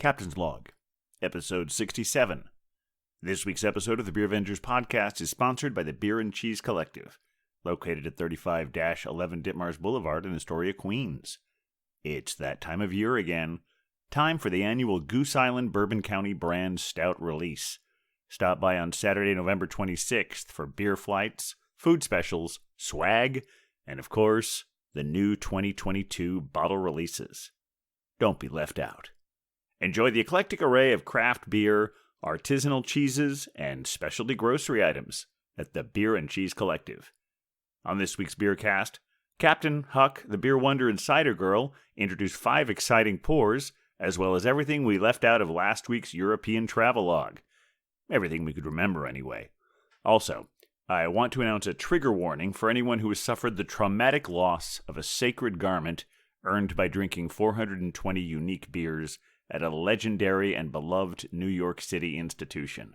Captain's Log, Episode 67. This week's episode of the Beervengers podcast is sponsored by the Beer and Cheese Collective, located at 35-11 Ditmars Boulevard in Astoria, Queens. It's that time of year again. Time for the annual Goose Island Bourbon County brand stout release. Stop by on Saturday, November 26th for beer flights, food specials, swag, and of course, the new 2022 bottle releases. Don't be left out. Enjoy the eclectic array of craft beer, artisanal cheeses, and specialty grocery items at the Beer and Cheese Collective. On this week's Beercast, Captain, Huck, the Beer Wonder, and Cider Girl introduce 5 exciting pours, as well as everything we left out of last week's European travelogue. Everything we could remember, anyway. Also, I want to announce a trigger warning for anyone who has suffered the traumatic loss of a sacred garment earned by drinking 420 unique beers at a legendary and beloved New York City institution.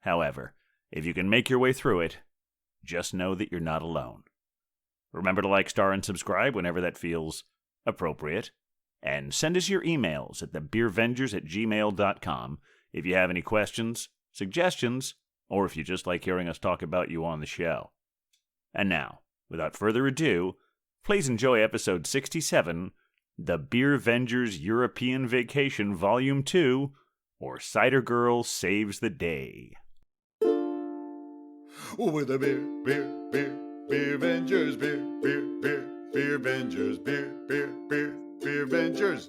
However, if you can make your way through it, just know that you're not alone. Remember to like, star, and subscribe whenever that feels appropriate. And send us your emails at thebeervengers@gmail.com if you have any questions, suggestions, or if you just like hearing us talk about you on the show. And now, without further ado, please enjoy episode 67, The Beervengers European Vacation Volume 2, or Cider Girl Saves the Day. We're the Beervengers, Beervengers, Beervengers.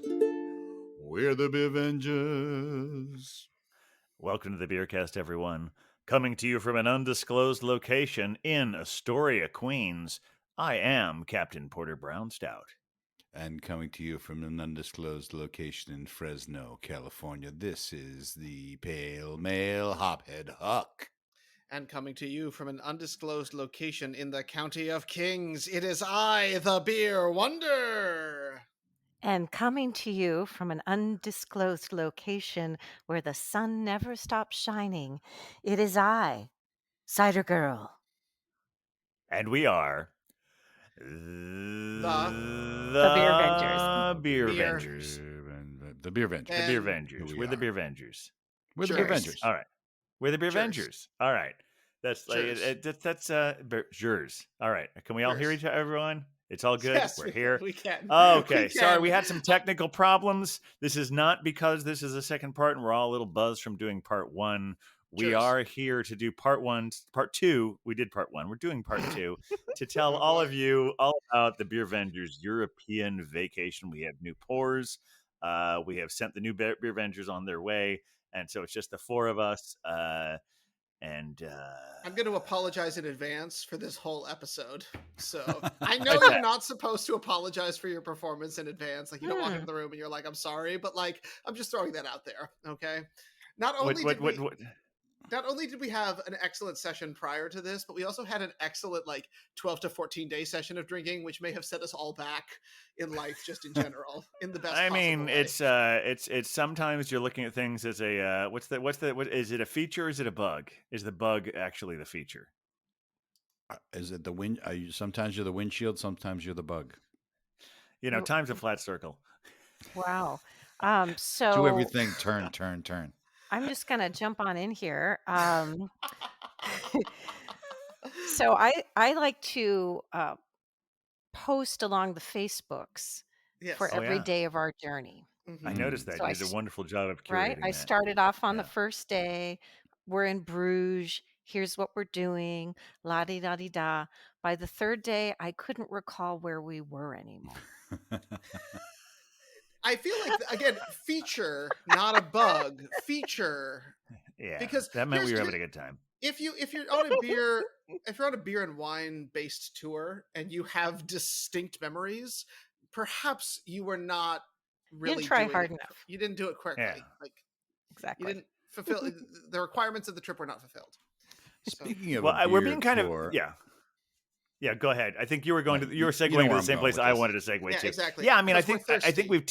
We're the Beervengers. Welcome to the Beercast, everyone. Coming to you from an undisclosed location in Astoria, Queens, I am Captain Porter Brown Stout. And coming to you from an undisclosed location in Fresno, California, this is the Pale Male Hophead Huck. And coming to you from an undisclosed location in the County of Kings, it is I, the Beer Wonder. And coming to you from an undisclosed location where the sun never stops shining, it is I, Cider Girl. And we are The Beervengers. Beervengers. The Beervengers. The Beervengers. We're the Beervengers. We're the Cheers. Beervengers. All right. We're the Cheers. Beervengers. All right. That's like Cheers. that's Jers. All right. Can we all hear each other, everyone? It's all good. Yes, We're here. We can. Okay. We Sorry, can. we had some technical problems. This is not because this is the second part and we're all a little buzzed from doing part 1. We Cheers. are here to do part 1. Part 2, we did part 1. We're doing part 2 to tell all of you all about the Beervengers European vacation. We have new pours. We have sent the new Beervengers on their way. And so it's just the 4 of us. I'm going to apologize in advance for this whole episode. So I know you're not supposed to apologize for your performance in advance. Like, you don't walk into the room and you're like, I'm sorry. But, like, I'm just throwing that out there. Okay. Not only did we have an excellent session prior to this, but we also had an excellent 12 to 14 day session of drinking, which may have set us all back in life, just in general, in the best. I mean, way. it's sometimes you're looking at things as a what is it a feature or is it a bug? Is the bug actually the feature? Is it the wind? Sometimes you're the windshield, sometimes you're the bug. You know, time's a flat circle. Wow. So Do everything, turn. I'm just going to jump on in here. So I like to post along the Facebooks Yes. for every day of our journey. Mhm. I noticed that. So You did a wonderful job of curating Right? I that. started off on the Yeah. first day. We're in Bruges. Here's what we're doing. La-di-da-di-da. By the third day, I couldn't recall where we were anymore. I feel like, again, feature, not a bug. Feature. Yeah, Because that meant we were here's- having a good time. If you're on a beer and wine based tour and you have distinct memories, perhaps you were not really didn't try doing hard it. enough. You didn't do it correctly. Yeah. Like, Exactly. you didn't fulfill the requirements of the trip were not fulfilled. So, Speaking of Well, we're being kind of Yeah, go ahead. I think you were going to you were segueing know to where the I'm same going place with I this. wanted to segue Yeah, to. exactly. Yeah, I mean, I Because think we're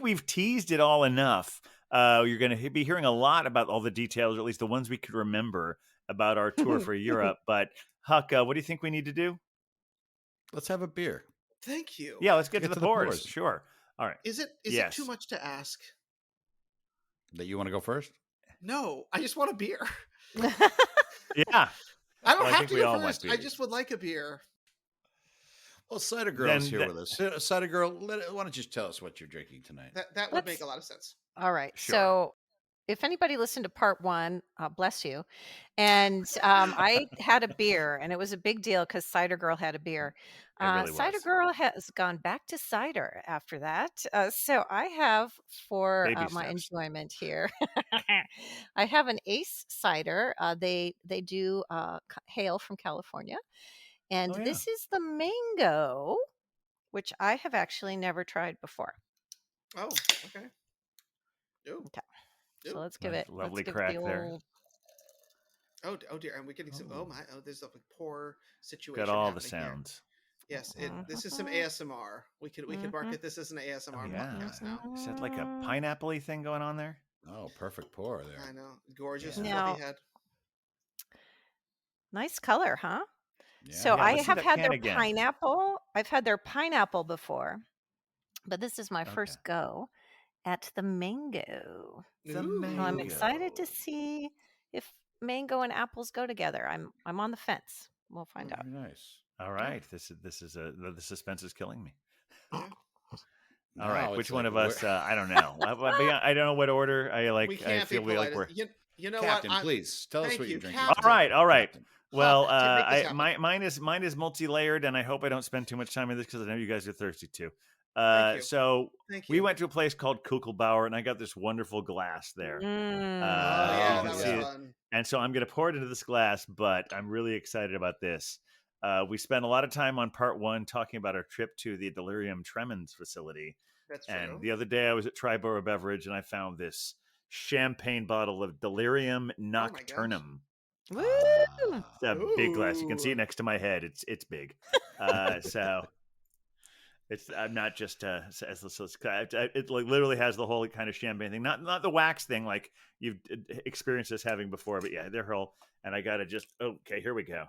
we've teased it all enough. You're going to be hearing a lot about all the details, or at least the ones we could remember about our tour for Europe. But Huck, what do you think we need to do? Let's have a beer. Thank you. Yeah, let's get to Get the to the pours. pours. Sure. All right. Is it Yes. too much to ask? That you want to go first? No, I just want a beer. Yeah. I don't Well, I have think to we go all want first. I beers. just would like a beer. Well, Cider Girl's Then here that- with us. Cider Girl, why don't you just tell us what you're drinking tonight? That would make a lot of sense. All right. Sure. So if anybody listened to part 1, bless you. And I had a beer, and it was a big deal because Cider Girl had a beer. It really Cider was. Girl has gone back to cider after that. So I have for Baby my steps. enjoyment here, I have an Ace cider. They do hail from California, and Oh, yeah. this is the mango, which I have actually never tried before. Oh, okay. Ooh. Okay. So Ooh. let's give Nice, it. lovely Let's give crack the there. old. Oh dear, and we're getting some. Oh my! Oh, there's a poor situation. Got all the happening here. sounds. Yes, this is some ASMR. We could market this as an ASMR Yeah. podcast now. Is that like a pineapple-y thing going on there? Oh, perfect pour there. I know, gorgeous, Yeah. fluffy head. Nice color, huh? Yeah. So Yeah, I let's see have that had can their again. pineapple. I've had their pineapple before, but this is my Okay. first go at the mango. The Ooh. So I'm excited to mango. see if mango and apples go together. I'm on the fence. We'll find out. Very nice. All right. This is the suspense is killing me. Yeah. All right. Now Which it's one like, of us? I don't know. I don't know what order. I like. We I can't be feel we like polite. we're. You know Captain, what? please tell us thank what you, you're drinking. Captain. All right. All right. Captain. Well, Huck, make this mine is multi-layered, and I hope I don't spend too much time in this because I know you guys are thirsty too. Thank you. So Thank we you. went to a place called Kugelbauer, and I got this wonderful glass there. Oh Mm. yeah, you that can was see it. fun. And so I'm going to pour it into this glass, but I'm really excited about this. We spent a lot of time on part 1 talking about our trip to the Delirium Tremens facility. That's true. And the other day I was at Triborough Beverage, and I found this champagne bottle of Delirium Nocturnum. Woo! It's a big glass. You can see it Ooh. next to my head. It's big. So it's I'm not just it like literally has the whole kind of champagne thing, not the wax thing like you've experienced this having before, but yeah, they're whole. And I gotta just okay, here we go.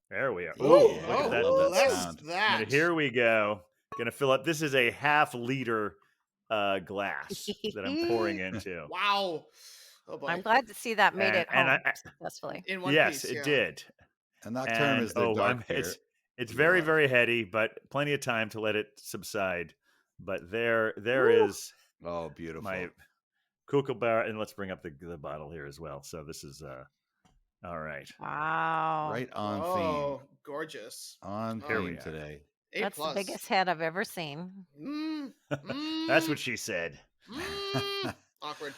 There we are. Ooh, Ooh, look oh, at that. love that bless sound. that. And here we go. Gonna fill up. This is a half-liter glass that I'm pouring into. Wow. Oh boy. I'm glad to see that made it And home I- successfully. In one Yes, piece. it Yeah. did. And Nocturne is their dark beer. It's You very love. very heady, but plenty of time to let it subside. But there Woo. is Oh, beautiful. my Kugelbauer, and let's bring up the bottle here as well. So this is all right. Wow. Right on Oh, theme. gorgeous. On Here we theme are. today. A That's plus. the biggest head I've ever seen. That's what she said. Awkward.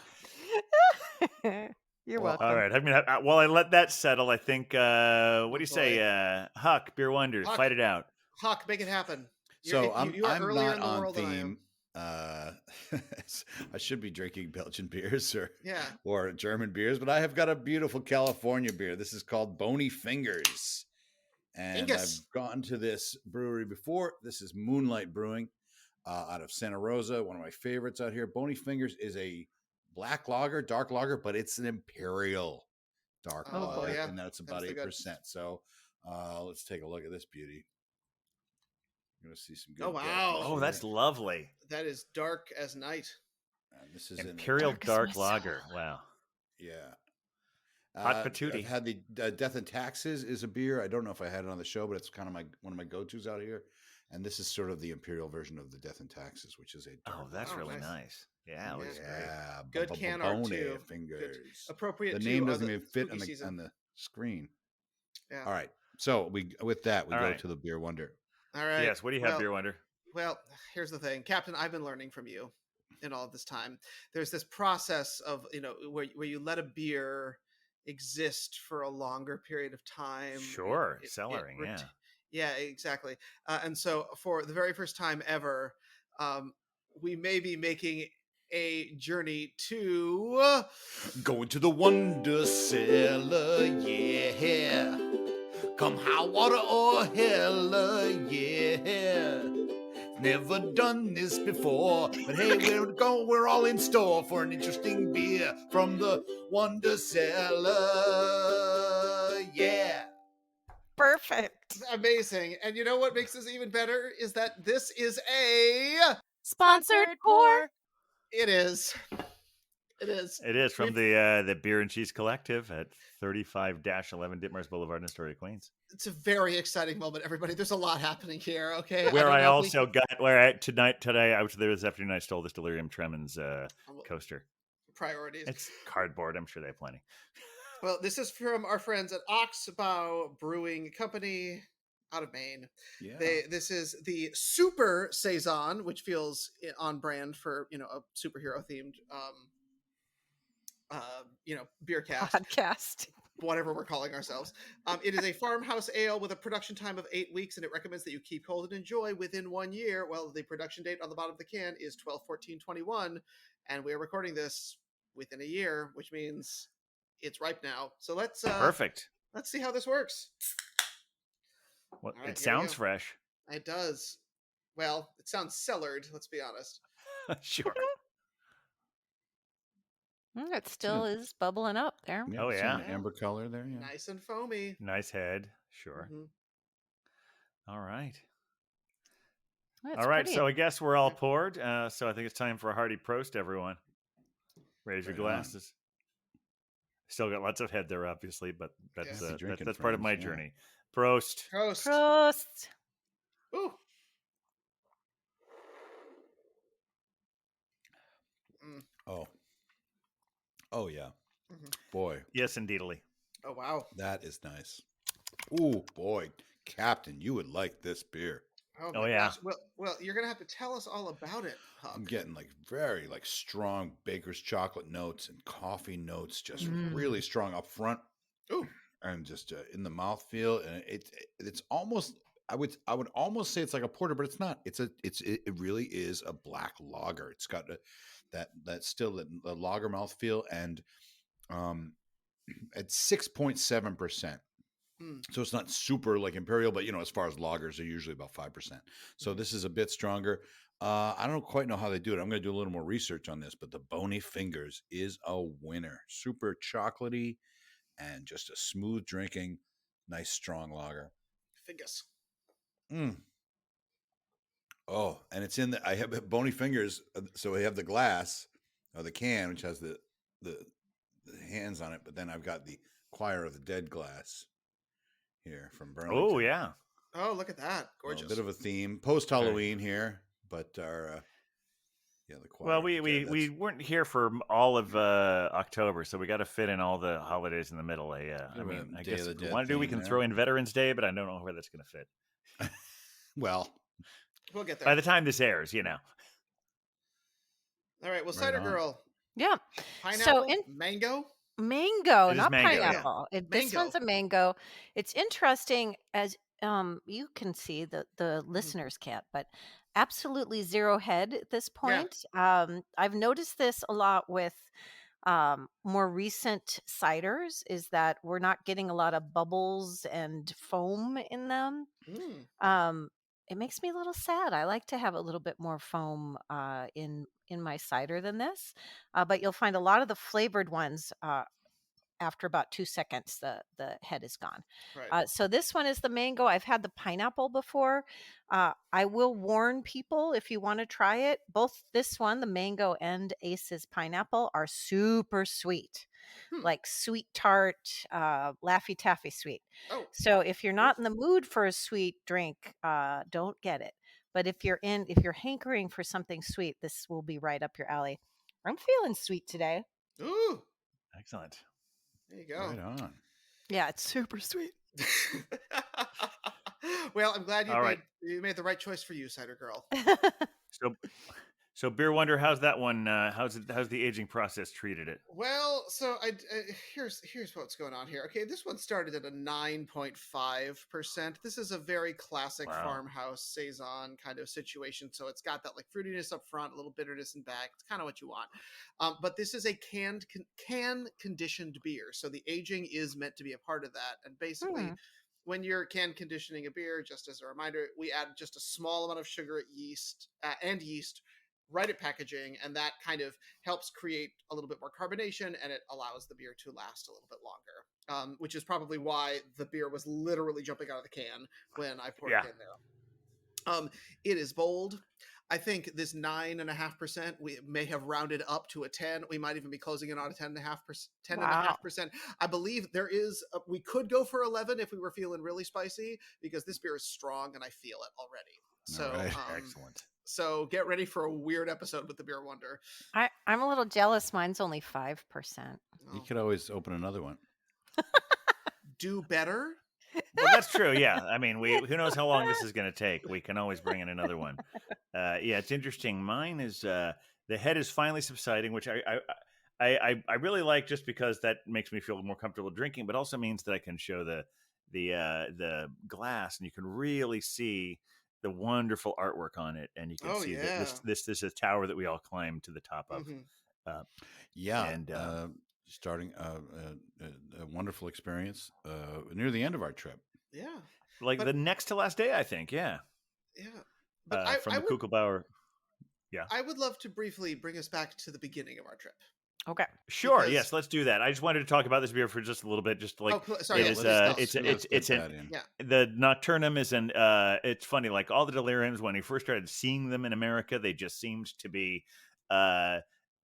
You're Well, welcome. All right. I mean, while I let that settle, I think what do you boy. say, Huck, Beer Wonders, Huck. fight it out. Huck, make it happen. So you are I'm earlier not in the on world than I am. theme. I should be drinking Belgian beers Yeah. or German beers, but I have got a beautiful California beer. This is called Bony Fingers. And Fingus. I've gone to this brewery before. This is Moonlight Brewing out of Santa Rosa, one of my favorites out here. Bony Fingers is a dark lager, but it's an imperial dark Oh, lager, yeah. and that's about That's the 8%. So let's take a look at this beauty. You're going to see some good. Oh, wow. Oh, that's lovely. That is dark as night. This is Imperial Dark as Dark my soul. Lager. Wow. Yeah. Hot patootie. I've had the Death and Taxes is a beer. I don't know if I had it on the show, but it's kind of one of my go-tos out here. And this is sort of the imperial version of the Death and Taxes, which is a dark. Oh, that's Oh, really nice. nice. Yeah, it looks great. Yeah, Good can art, Bony too. Fingers. Appropriate The to name doesn't the even fit spooky on season. the screen. Yeah. All right. So we go All right. to the Beer Wonder. All right. Yes. What do you have, Beer Wonder? Well, here's the thing, Captain. I've been learning from you in all of this time. There's this process of where you let a beer exist for a longer period of time. Sure, cellaring. Yeah. Yeah, exactly. And so, for the very first time ever, we may be making a journey to Going to the Wonder Cellar, yeah. Come high water or hell, yeah. Never done this before, but hey, we're all in store for an interesting beer from the Wonder Cellar, yeah. Perfect. amazing. And you know what makes this even better is that this is a Sponsored pour. It is. It is. It is from We've- the Beer and Cheese Collective at 35-11 Ditmars Boulevard in Astoria, Queens. It's a very exciting moment, everybody. There's a lot happening here. Okay, Where don't I know if we also got today I was there this afternoon. I stole this Delirium Tremens can- coaster. priorities. It's cardboard. I'm sure they have plenty. Well, this is from our friends at Oxbow Brewing Company out of Maine. Yeah. This is the Super Saison, which feels on brand for a superhero themed beer cast, Podcast. whatever we're calling ourselves. It is a farmhouse ale with a production time of 8 weeks, and it recommends that you keep cold and enjoy within 1 year. Well, the production date on the bottom of the can is 12/14/21, and we are recording this within a year, which means it's ripe now. So let's Perfect. let's see how this works. Well, All right, it here we sounds go. fresh. It does. Well, it sounds cellared, let's be honest. Sure. It still is bubbling up there. Yeah, Oh, see yeah. an amber color there. Yeah. Nice and foamy. Nice head. Sure. Mhm. All right. It's All right. pretty. So I guess we're all poured. So I think it's time for a hearty prost, everyone. Raise your Right on. glasses. Still got lots of head there, obviously, but that's Yeah. Drinking that's part of my friends, yeah. journey. Prost. Prost. Prost. Ooh. Oh yeah. Mhm. Boy, Yes, indeedly. Oh wow. that is nice. Ooh, boy, Captain, you would like this beer. Oh, Oh, my yeah. gosh. Well, you're gonna have to tell us all about it, Huck. I'm getting like very like strong baker's chocolate notes and coffee notes, just Mm. really strong up front. Ooh. And just in the mouthfeel, and it's almost I would almost say it's like a porter, but it's not. It really is a black lager. It's got that still the lager mouthfeel, and at 6.7%. Mm. So it's not super like imperial, but as far as lagers, they're usually about 5%. So this is a bit stronger. I don't quite know how they do it. I'm going to do a little more research on this, but the Bony Fingers is a winner. Super chocolatey and just a smooth drinking, nice strong lager. Fingers. Mm. Oh, and it's in I have Bony Fingers. So we have the glass or the can, which has the hands on it, but then I've got the Choir of the Dead glass here from Burlington. Oh, yeah. Oh, look at that. Gorgeous. A bit of a theme. Post Halloween here, but our the Choir. Well, of the Dead, we weren't here for all of October, so we got to fit in all the holidays in the middle. I mean, I Day guess of the if we Dead want to do, we theme can there. throw in Veterans Day, but I don't know where that's going to fit. Well, We'll get there. By the time this airs, All right. Well, Right Cider on. Girl. Yeah. Pineapple. in- Mango. Mango, It is not mango, yeah. pineapple. This Mango. one's a mango. It's interesting as you can see the Mm-hmm. listeners can't, but absolutely zero head at this Yeah. point. I've noticed this a lot with more recent ciders is that we're not getting a lot of bubbles and foam in them. Mm. It makes me a little sad. I like to have a little bit more foam in my cider than this, but you'll find a lot of the flavored ones after about 2 seconds the head is gone. Right. So this one is the mango. I've had the pineapple before. I will warn people if you want to try it. Both this one, the mango, and Ace's pineapple are super sweet. Like sweet tart, Laffy Taffy sweet. Oh. So if you're not in the mood for a sweet drink, don't get it. But if you're hankering for something sweet, this will be right up your alley. I'm feeling sweet today. Ooh. Excellent. There you go. right on. Yeah, it's super sweet. Well, I'm glad All right. you made the right choice for you, Cider Girl. So Beer Wonder, how's that one? How's the aging process treated it? Well, so here's what's going on here. Okay, this one started at a 9.5%. This is a very classic Wow. farmhouse saison kind of situation. So it's got that like fruitiness up front, a little bitterness in back. It's kind of what you want. But this is a can conditioned beer, so the aging is meant to be a part of that. And basically, when you're can conditioning a beer, just as a reminder, we add just a small amount of sugar, yeast, right at packaging, and that kind of helps create a little bit more carbonation, and it allows the beer to last a little bit longer, which is probably why the beer was literally jumping out of the can when I poured it in there. It is bold. I think this 9.5%, we may have rounded up to a 10. We might even be closing in on a 10.5%. Wow. I believe we could go for 11 if we were feeling really spicy, because this beer is strong and I feel it already. So, All right. Excellent. So get ready for a weird episode with the Beer Wonder. I'm a little jealous. Mine's only 5%. You could always open another one. Do better. Well, that's true. Yeah. I mean, who knows how long this is going to take? We can always bring in another one. Yeah, it's interesting. Mine is the head is finally subsiding, which I really like, just because that makes me feel more comfortable drinking, but also means that I can show the glass, and you can really see the wonderful artwork on it, and you can see that this is a tower that we all climb to the top of. Starting a wonderful experience near the end of our trip. Yeah, like the next to last day, I think. Yeah. But from the Kugelbauer. Yeah, I would love to briefly bring us back to the beginning of our trip. Okay. Sure. Yes, let's do that. I just wanted to talk about this beer for just a little bit, just like the Nocturnum is it's funny, like all the deliriums, when we first started seeing them in America, they just seemed to be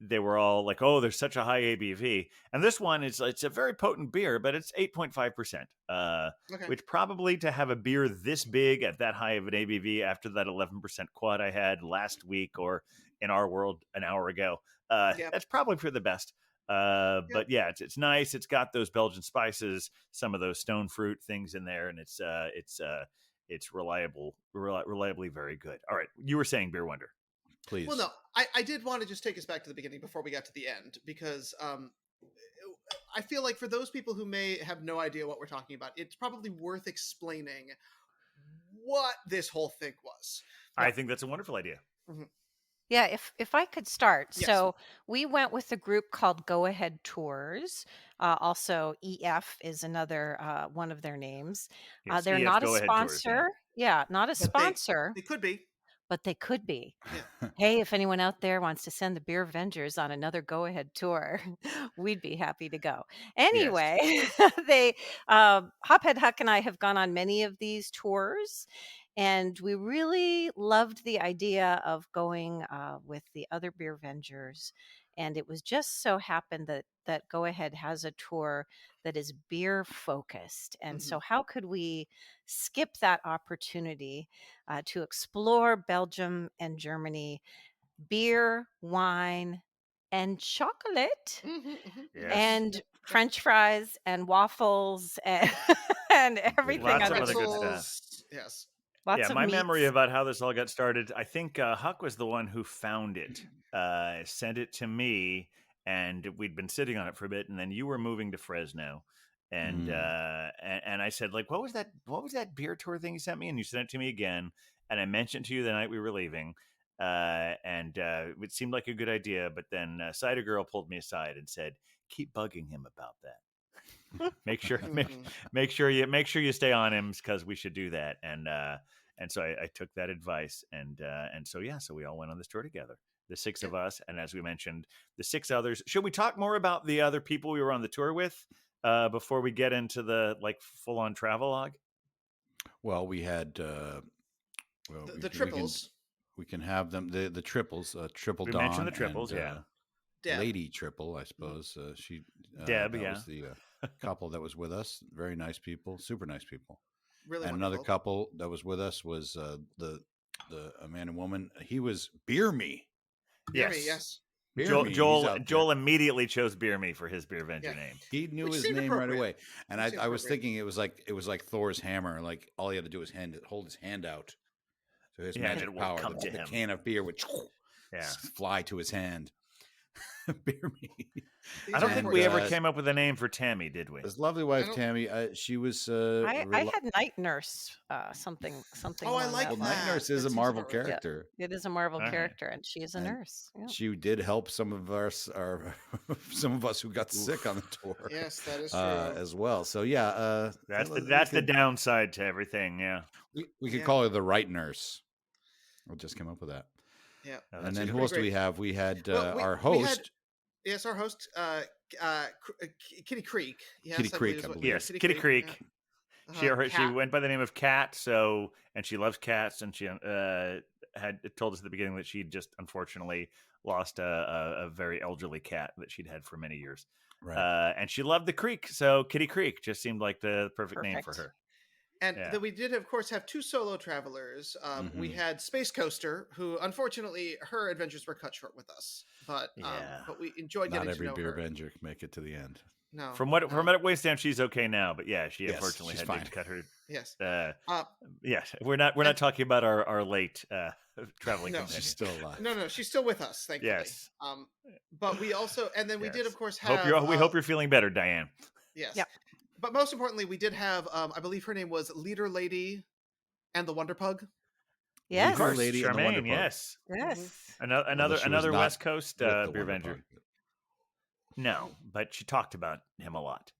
they were all like, oh, there's such a high ABV. And this one it's a very potent beer, but it's 8.5%. Which probably, to have a beer this big at that high of an ABV after that 11% quad I had last week, or in our world an hour ago, that's probably for the best. But yeah, it's nice. It's got those Belgian spices, some of those stone fruit things in there, and it's reliably very good. All right, you were saying, Beer Wonder. Please. Well, no, I did want to just take us back to the beginning before we got to the end, because I feel like for those people who may have no idea what we're talking about, it's probably worth explaining what this whole thing was. I think that's a wonderful idea. Mm-hmm. Yeah, if I could start. Yes. So we went with a group called Go Ahead Tours. Also, EF is another one of their names. Yes, they're EF, not a Go Ahead Tours, sponsor. Yeah, not a sponsor. They could be. But they could be. Yeah. Hey, if anyone out there wants to send the Beervengers on another Go Ahead tour, we'd be happy to go. Anyway, they Hophead Huck and I have gone on many of these tours, and we really loved the idea of going with the other Beervengers. And it was just so happened that Go Ahead has a tour that is beer focused. And so how could we skip that opportunity to explore Belgium and Germany, beer, wine, and chocolate, and French fries and waffles and, and everything. Lots of other good stuff. Yes. Lots of my meats. memory about how this all got started, I think Huck was the one who found it, sent it to me, and we'd been sitting on it for a bit, and then you were moving to Fresno, and I said, like, what was that beer tour thing you sent me? And you sent it to me again, and I mentioned to you the night we were leaving, and it seemed like a good idea, but then Cider Girl pulled me aside and said, keep bugging him about that. make sure you stay on him, because we should do that. And so I took that advice, and so we all went on this tour together, the six of us, and as we mentioned, the six others. Should we talk more about the other people we were on the tour with before we get into the full on travelogue? Well, we had the triples. We can have them, the triples, Triple we Dawn. Mentioned the triples, and, Deb. Lady Triple, I suppose. Deb, that was the couple that was with us. Very nice people, super nice people. Really, and wonderful. another couple that was with us was the man and woman. He was Beer Me. Yes. Beer Me. Joel immediately chose Beer Me for his Beervenger name. He knew his name right away, and I was thinking it was like Thor's hammer. Like all he had to do was hold his hand out, so his magic power. The can of beer would fly to his hand. Beer Me. I don't think we ever came up with a name for Tammy, did we? His lovely wife Tammy. She was. I had Night Nurse. Something. Oh, I like that. Night Nurse is a Marvel character. Yeah, it is a Marvel character, and she is a nurse. Yeah. She did help some of us who got sick on the tour. Yes, that is true as well. So yeah, that's the downside to everything. Yeah, we could call her the right nurse. We'll just come up with that. Yeah. And then who else do we have? We had our host. Yes, our host, Kitty Creek. Yes, Kitty Creek, I believe. Yes, Kitty Creek. Yeah. She went by the name of Cat, and she loves cats, and she had told us at the beginning that she'd just unfortunately lost a very elderly cat that she'd had for many years. Right. And she loved the creek, so Kitty Creek just seemed like the perfect name for her. And then we did, of course, have two solo travelers. We had Space Coaster, who unfortunately her adventures were cut short with us, but we enjoyed getting to know her. Not every Beervenger can make it to the end. No, from what it weighs down, she's okay now. But yeah, she unfortunately had to cut her. Yes. Yes, we're not talking about our late traveling companion. She's still alive. No, she's still with us, thankfully. Yes. But we also, and then we did, of course, have. We hope you're feeling better, Diane. Yes. Yep. But most importantly, we did have, I believe her name was Leader Lady and the Wonder Pug. Yes. Leader Lady and the Wonder Pug. Yes. Yes. Another West Coast Beervenger. No, but she talked about him a lot.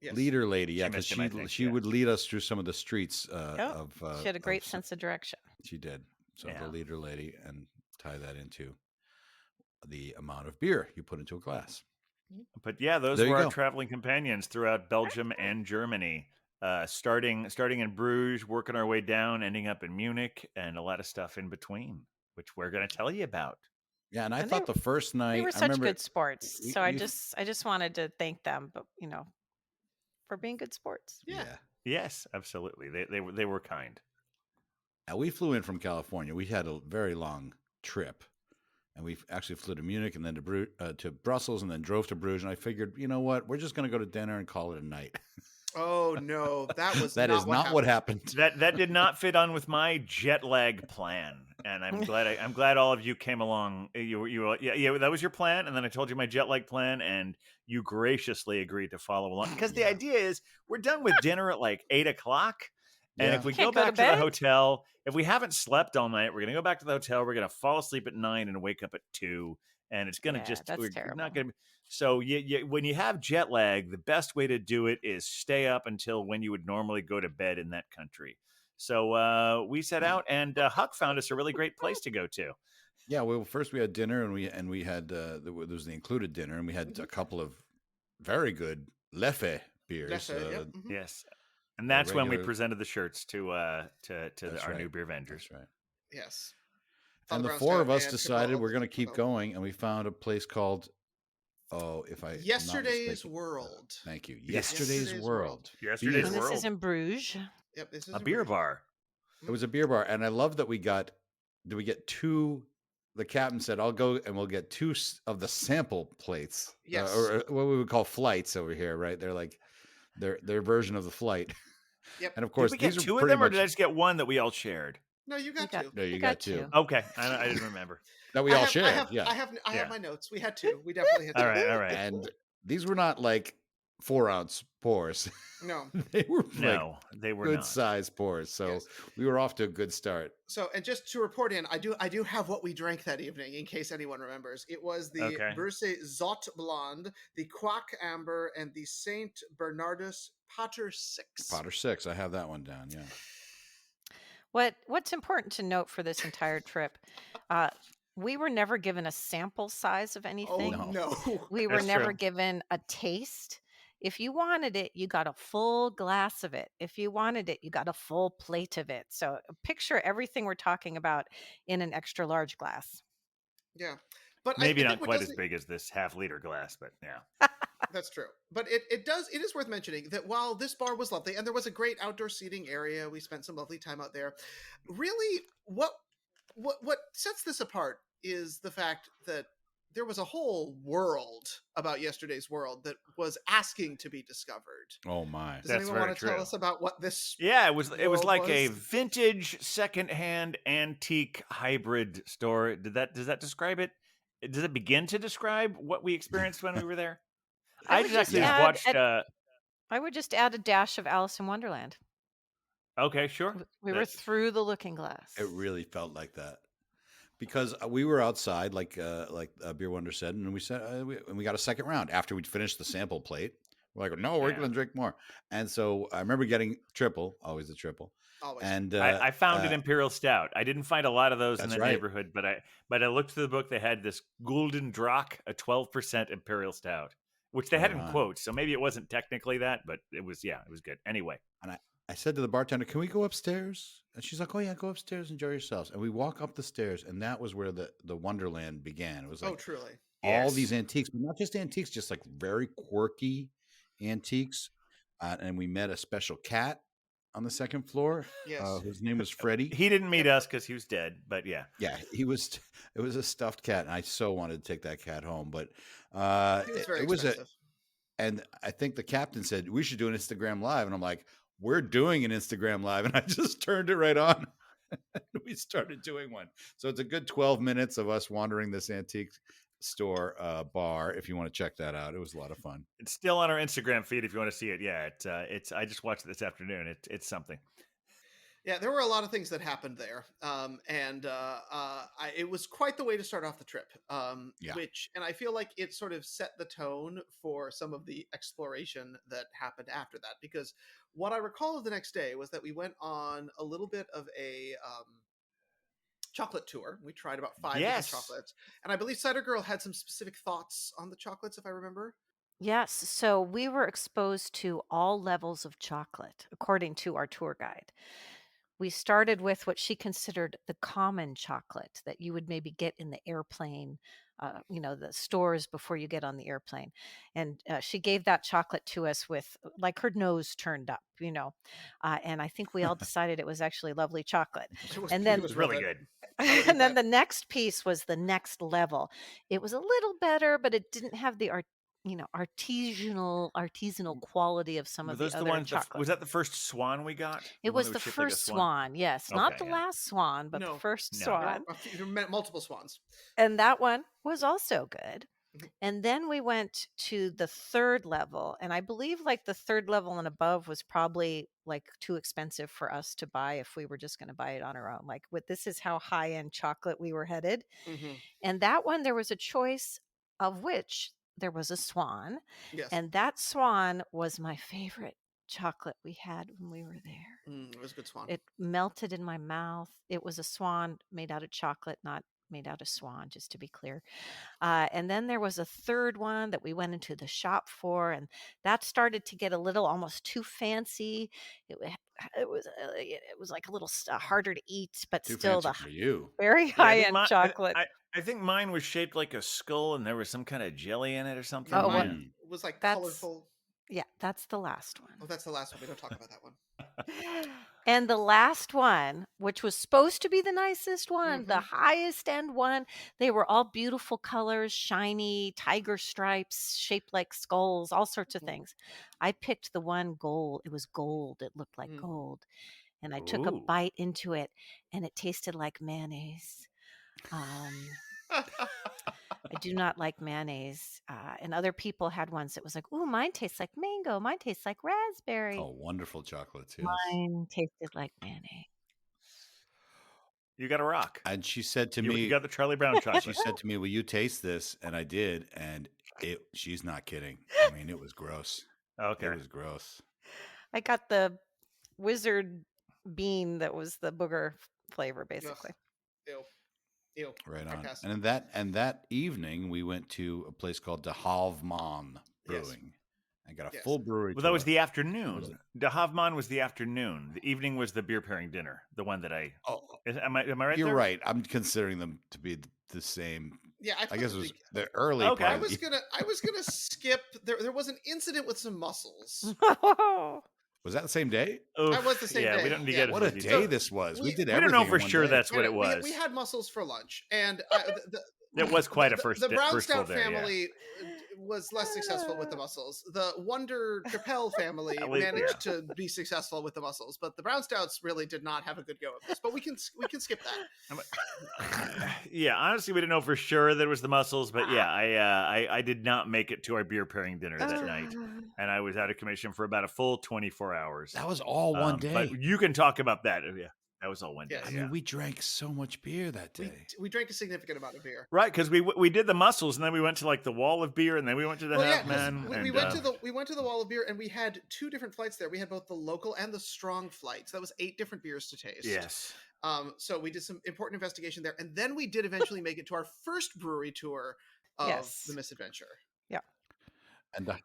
Yes. Leader Lady, yeah, because she would lead us through some of the streets of. She had a great sense of direction. She did. So the Leader Lady, and tie that into the amount of beer you put into a glass. But yeah, those were our traveling companions throughout Belgium and Germany. Starting in Bruges, working our way down, ending up in Munich, and a lot of stuff in between, which we're going to tell you about. Yeah, and I thought the first night they were such good sports. So I just wanted to thank them, but for being good sports. Yeah. Yes, absolutely. They were kind. Now, we flew in from California. We had a very long trip. And we actually flew to Munich and then to Brussels and then drove to Bruges. And I figured, you know what? We're just going to go to dinner and call it a night. Oh no, that was that not is not what happened. That did not fit on with my jet lag plan. And I'm glad all of you came along. That was your plan. And then I told you my jet lag plan, and you graciously agreed to follow along. Because the idea is we're done with dinner at like 8:00. And if we go back to the hotel, if we haven't slept all night, we're going to go back to the hotel. We're going to fall asleep at 9 and wake up at 2. And it's going to we're not going to. So when you have jet lag, the best way to do it is stay up until when you would normally go to bed in that country. So we set out, and Huck found us a really great place to go to. Yeah, well, first we had dinner, and we had there was the included dinner, and we had a couple of very good Leffe beers. Yes. And that's when we presented the shirts to our new Beervengers. That's right. Yes. And the four of us decided we're going to keep going, and we found a place called Yesterday's World. Thank you. Yesterday's World. Yesterday's World. This is in Bruges. Yep, this is a beer bar. It was a beer bar, and I love that we get two. The captain said, "I'll go and we'll get 2 of the sample plates, yes, or what we would call flights over here, right? They're like their version of the flight." Yep. And of course, did we get 2 of them, or did I just get one that we all shared? No, you got 2. No, you got 2. Okay, I didn't remember. That we all shared. I have my notes. We had 2. We definitely had 2. All right. And these were not like 4-ounce pours. No, they were they were good size pours. So we were off to a good start. So, and just to report in, I do have what we drank that evening, in case anyone remembers. It was the Burse Zot Blonde, the Quack Amber, and the Saint Bernardus Potter 6. Potter 6. I have that one down. Yeah. What's important to note for this entire trip, we were never given a sample size of anything. Oh, no. We were never given a taste. If you wanted it, you got a full glass of it. If you wanted it, you got a full plate of it. So picture everything we're talking about in an extra large glass. Yeah. But maybe not quite as big as this half-liter glass, but yeah. That's true. But it is worth mentioning that while this bar was lovely and there was a great outdoor seating area, we spent some lovely time out there. Really, what sets this apart is the fact that there was a whole world about Yesterday's World that was asking to be discovered. Oh my! Does anyone want to tell us about what this? Yeah, it was like a vintage, secondhand, antique hybrid store. Does that describe it? Does it begin to describe what we experienced when we were there? I would just add a dash of Alice in Wonderland. Okay, sure. We were through the looking glass. It really felt like that. Because we were outside, like Beer Wonder said, and we said we got a second round after we'd finished the sample plate. We're like, no, we're going to drink more. And so I remember getting always the triple. Always. And I found an Imperial Stout. I didn't find a lot of those in the neighborhood, but I looked through the book. They had this Gulden Drache, a 12% Imperial Stout, which they had in quotes. So maybe it wasn't technically that, but it was good. Anyway. I said to the bartender, "Can we go upstairs?" And she's like, "Oh yeah, go upstairs, enjoy yourselves." And we walk up the stairs, and that was where the Wonderland began. It was like truly. all these antiques, but not just antiques, just like very quirky antiques. And we met a special cat on the second floor. Yes. Whose name was Freddie. He didn't meet us because he was dead, but yeah. Yeah, he was. It was a stuffed cat, and I so wanted to take that cat home, but it was expensive. And I think the captain said we should do an Instagram live, and I'm like, we're doing an Instagram live, and I just turned it right on. We started doing one, so it's a good 12 minutes of us wandering this antique store bar. If you want to check that out, it was a lot of fun. It's still on our Instagram feed if you want to see it. Yeah, it's. I just watched it this afternoon. It's something. Yeah, there were a lot of things that happened there, it was quite the way to start off the trip. And I feel like it sort of set the tone for some of the exploration that happened after that. Because what I recall of the next day was that we went on a little bit of a chocolate tour. We tried about 5 different chocolates, and I believe Cider Girl had some specific thoughts on the chocolates, if I remember. Yes, so we were exposed to all levels of chocolate, according to our tour guide. We started with what she considered the common chocolate that you would maybe get in the airplane, the stores before you get on the airplane. And she gave that chocolate to us with like her nose turned up, and I think we all decided it was actually lovely chocolate. It was really good. And then the next piece was the next level. It was a little better, but it didn't have the artisanal quality of some of the other chocolates. Was that the first swan we got? It was the first swan, yes. Not the last swan, but the first swan. Multiple swans. And that one was also good. And then we went to the third level, and I believe like the third level and above was probably like too expensive for us to buy if we were just going to buy it on our own. Like this is how high-end chocolate we were headed. And that one, there was a choice of which there was a swan. Yes. And that swan was my favorite chocolate we had when we were there. It was a good swan. It melted in my mouth. It was a swan made out of chocolate, not made out of swan, just to be clear. And then there was a third one that we went into the shop for, and that started to get a little almost too fancy. It was like a little harder to eat, but too still fancy for you. Very high-end chocolate. I think mine was shaped like a skull, and there was some kind of jelly in it or something. Oh, mine was like colorful. Yeah, that's the last one. Oh, that's the last one. We don't talk about that one. And the last one, which was supposed to be the nicest one, the highest end one, they were all beautiful colors, shiny, tiger stripes, shaped like skulls, all sorts of things. I picked the one gold. It was gold. It looked like gold. And I took a bite into it, and it tasted like mayonnaise. I do not like mayonnaise. And other people had ones that was like, ooh, mine tastes like mango. Mine tastes like raspberry. Oh, wonderful chocolates. Yes. Mine tasted like mayonnaise. You got a rock. And she said to me, you got the Charlie Brown chocolate. She said to me, will you taste this? And I did. And she's not kidding. I mean, it was gross. Okay. It was gross. I got the wizard bean that was the booger flavor, basically. Ew. Right on. And that evening we went to a place called De Havman Brewing. I got a full brewery. Well, that was the afternoon. De Havman was the afternoon. The evening was the beer pairing dinner. The one that I. Oh, am I right? You're there? right. I'm considering them to be the same. Yeah, I guess it was the early. Okay. Part. I was gonna skip. There was an incident with some mussels. Was that the same day? That was the same day. We don't need to get what a day this was. We did everything. We don't know for sure that's what it was. We had mussels for lunch, and it was quite a first. The Brown first Stout day, family was less successful with the mussels. The Wonder Capel family managed to be successful with the mussels, but the Brown Stouts really did not have a good go at this. But we can skip that. Yeah, honestly, we didn't know for sure that it was the mussels, but yeah, I did not make it to our beer pairing dinner that night, and I was out of commission for about a full 24 hours. That was all one day. But you can talk about that. Yeah. That was all one day. Yes. I mean, we drank so much beer that day. We drank a significant amount of beer, right? Because we did the mussels, and then we went to like the Wall of Beer, and then we went to the Halfman. We went to the Wall of Beer, and we had 2 different flights there. We had both the local and the strong flights. That was 8 different beers to taste. Yes. So we did some important investigation there, and then we did eventually make it to our first brewery tour of the Misadventure. Yeah.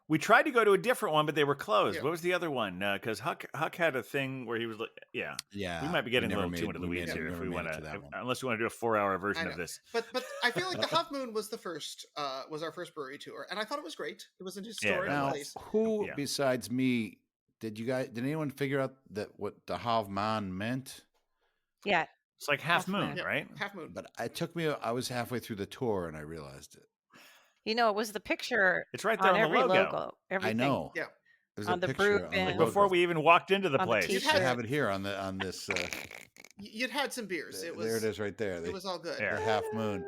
we tried to go to a different one, but they were closed. Yeah. What was the other one? Because Huck had a thing where he was like, yeah. We might be getting a little too into the weeds here if we want to, unless you want to do a 4-hour version of this. But I feel like the Half Moon was was our first brewery tour, and I thought it was great. It was an historic place. Who besides me did anyone figure out what the Half Moon meant? Yeah. It's like half moon, right? Half moon. But I was halfway through the tour and I realized it. You know, it was the picture. It's right there on every the logo. Everything. I know. Yeah. There's on a the picture on the before we even walked into the place. You have it here on this. You'd had some beers. There it is, right there. It was all good. The Half Moon.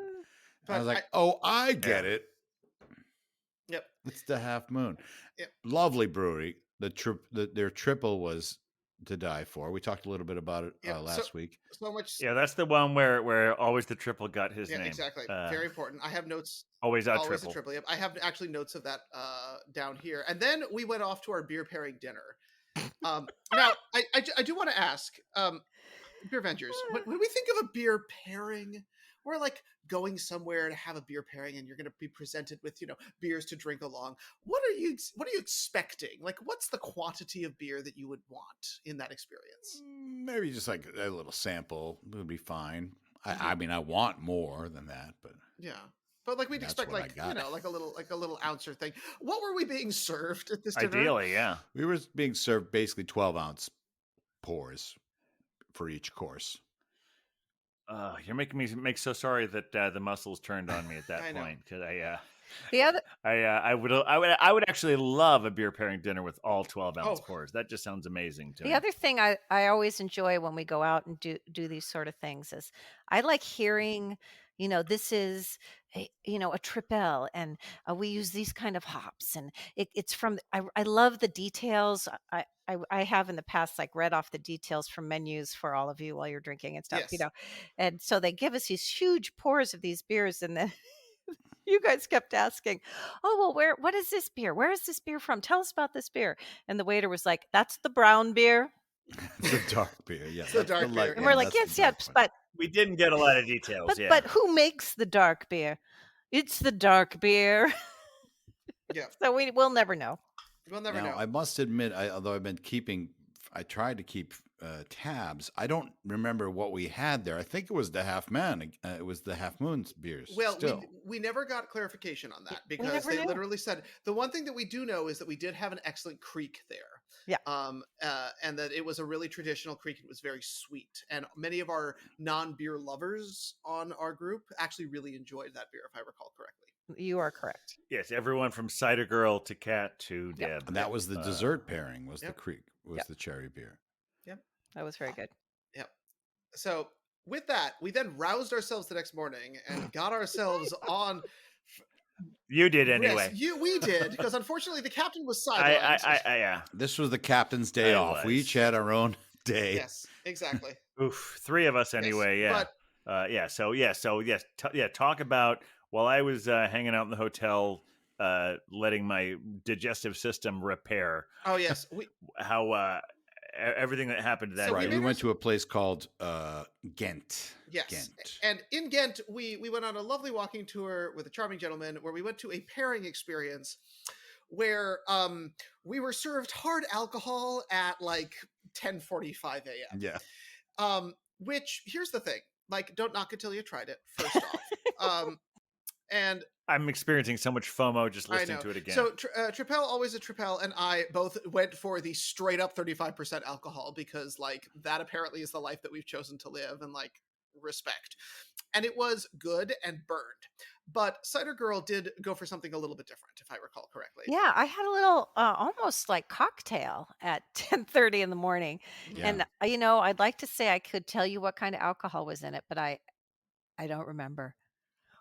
I was like, I get it. Yep. It's the Half Moon. Yep. Lovely brewery. Their triple was to die for. We talked a little bit about it last week. So much. Yeah, that's the one where always the triple got his name. Exactly. Very important. I have notes. Always a triple. Yep. I have actually notes of that down here. And then we went off to our beer pairing dinner. Now I do want to ask, Beervengers, when we think of a beer pairing, we're like going somewhere to have a beer pairing, and you're going to be presented with beers to drink along. What are you expecting? Like, what's the quantity of beer that you would want in that experience? Maybe just like a little sample would be fine. I mean, I want more than that, but yeah. But like we'd expect, like like a little ouncer thing. What were we being served at this dinner? Ideally, yeah, we were being served basically 12-ounce pours for each course. You're making me so sorry that the muscles turned on me at that point, because I would actually love a beer pairing dinner with all 12-ounce pours. That just sounds amazing to me. The other thing I always enjoy when we go out and do these sort of things is I like hearing, this is a tripel, and we use these kind of hops, and it's from. I love the details. I have in the past read off the details from menus for all of you while you're drinking and stuff, and so they give us these huge pours of these beers, and then you guys kept asking, oh, well, what is this beer? Where is this beer from? Tell us about this beer. And the waiter was like, that's the brown beer. The dark beer, yeah. It's the dark beer. And we're like, yes, but we didn't get a lot of details. But who makes the dark beer? It's the dark beer. Yeah. So we'll never know. We'll never know. I must admit, although I tried to keep tabs. I don't remember what we had there. I think it was the Half Moon. It was the Half Moon's beers. Well, we never got clarification on that because they literally said the one thing that we do know is that we did have an excellent creek there. Yeah. And that it was a really traditional creek. It was very sweet, and many of our non-beer lovers on our group actually really enjoyed that beer, if I recall correctly. You are correct. Yes, everyone from Cider Girl to Cat to Deb. And that was the dessert pairing. Was the creek the cherry beer. Yep. That was very good. Yep. So with that, we then roused ourselves the next morning and got ourselves on. You did anyway. Yes, we did, because unfortunately the captain was sidelined. Yeah. This was the captain's day off. We each had our own day. Yes, exactly. Oof, 3 of us anyway. Yes, but, talk about while I was hanging out in the hotel, letting my digestive system repair. Oh yes, how everything that happened that day. We went to a place called Ghent. Yes, Ghent. And in Ghent, we went on a lovely walking tour with a charming gentleman where we went to a pairing experience where we were served hard alcohol at 10:45 a.m. Yeah. Which, here's the thing, don't knock it till you tried it, first off. And I'm experiencing so much FOMO just listening to it again. So Tripel, always a Tripel, and I both went for the straight up 35% alcohol because that apparently is the life that we've chosen to live, and respect. And it was good and burned. But Cider Girl did go for something a little bit different, if I recall correctly. Yeah, I had a little almost cocktail at 10:30 in the morning. Yeah. And I'd like to say I could tell you what kind of alcohol was in it, but I don't remember.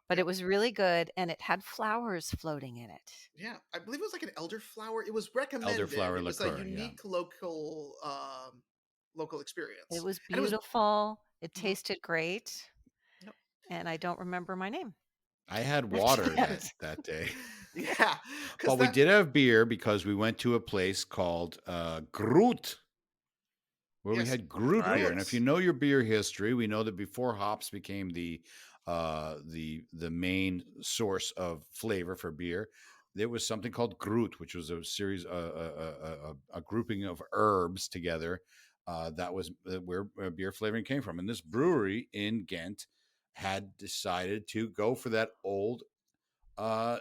But it was really good, and it had flowers floating in it. Yeah, I believe it was an elderflower. It was recommended. Elderflower it was liqueur, a unique local experience. It was beautiful. It tasted great. Yep. And I don't remember my name. I had water that day. Yeah. But we did have beer because we went to a place called Groot, where we had Groot beer. And if you know your beer history, we know that before hops became the main source of flavor for beer, there was something called Groot, which was a series, a grouping of herbs together. That was where beer flavoring came from. And this brewery in Ghent had decided to go for that old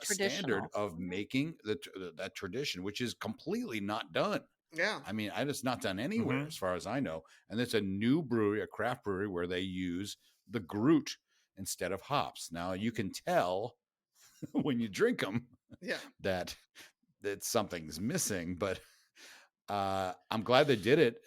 standard of making that tradition, which is completely not done. Yeah. I mean, it's not done anywhere as far as I know. And it's a new brewery, a craft brewery, where they use the Groot instead of hops. Now you can tell when you drink them that something's missing, but I'm glad they did it.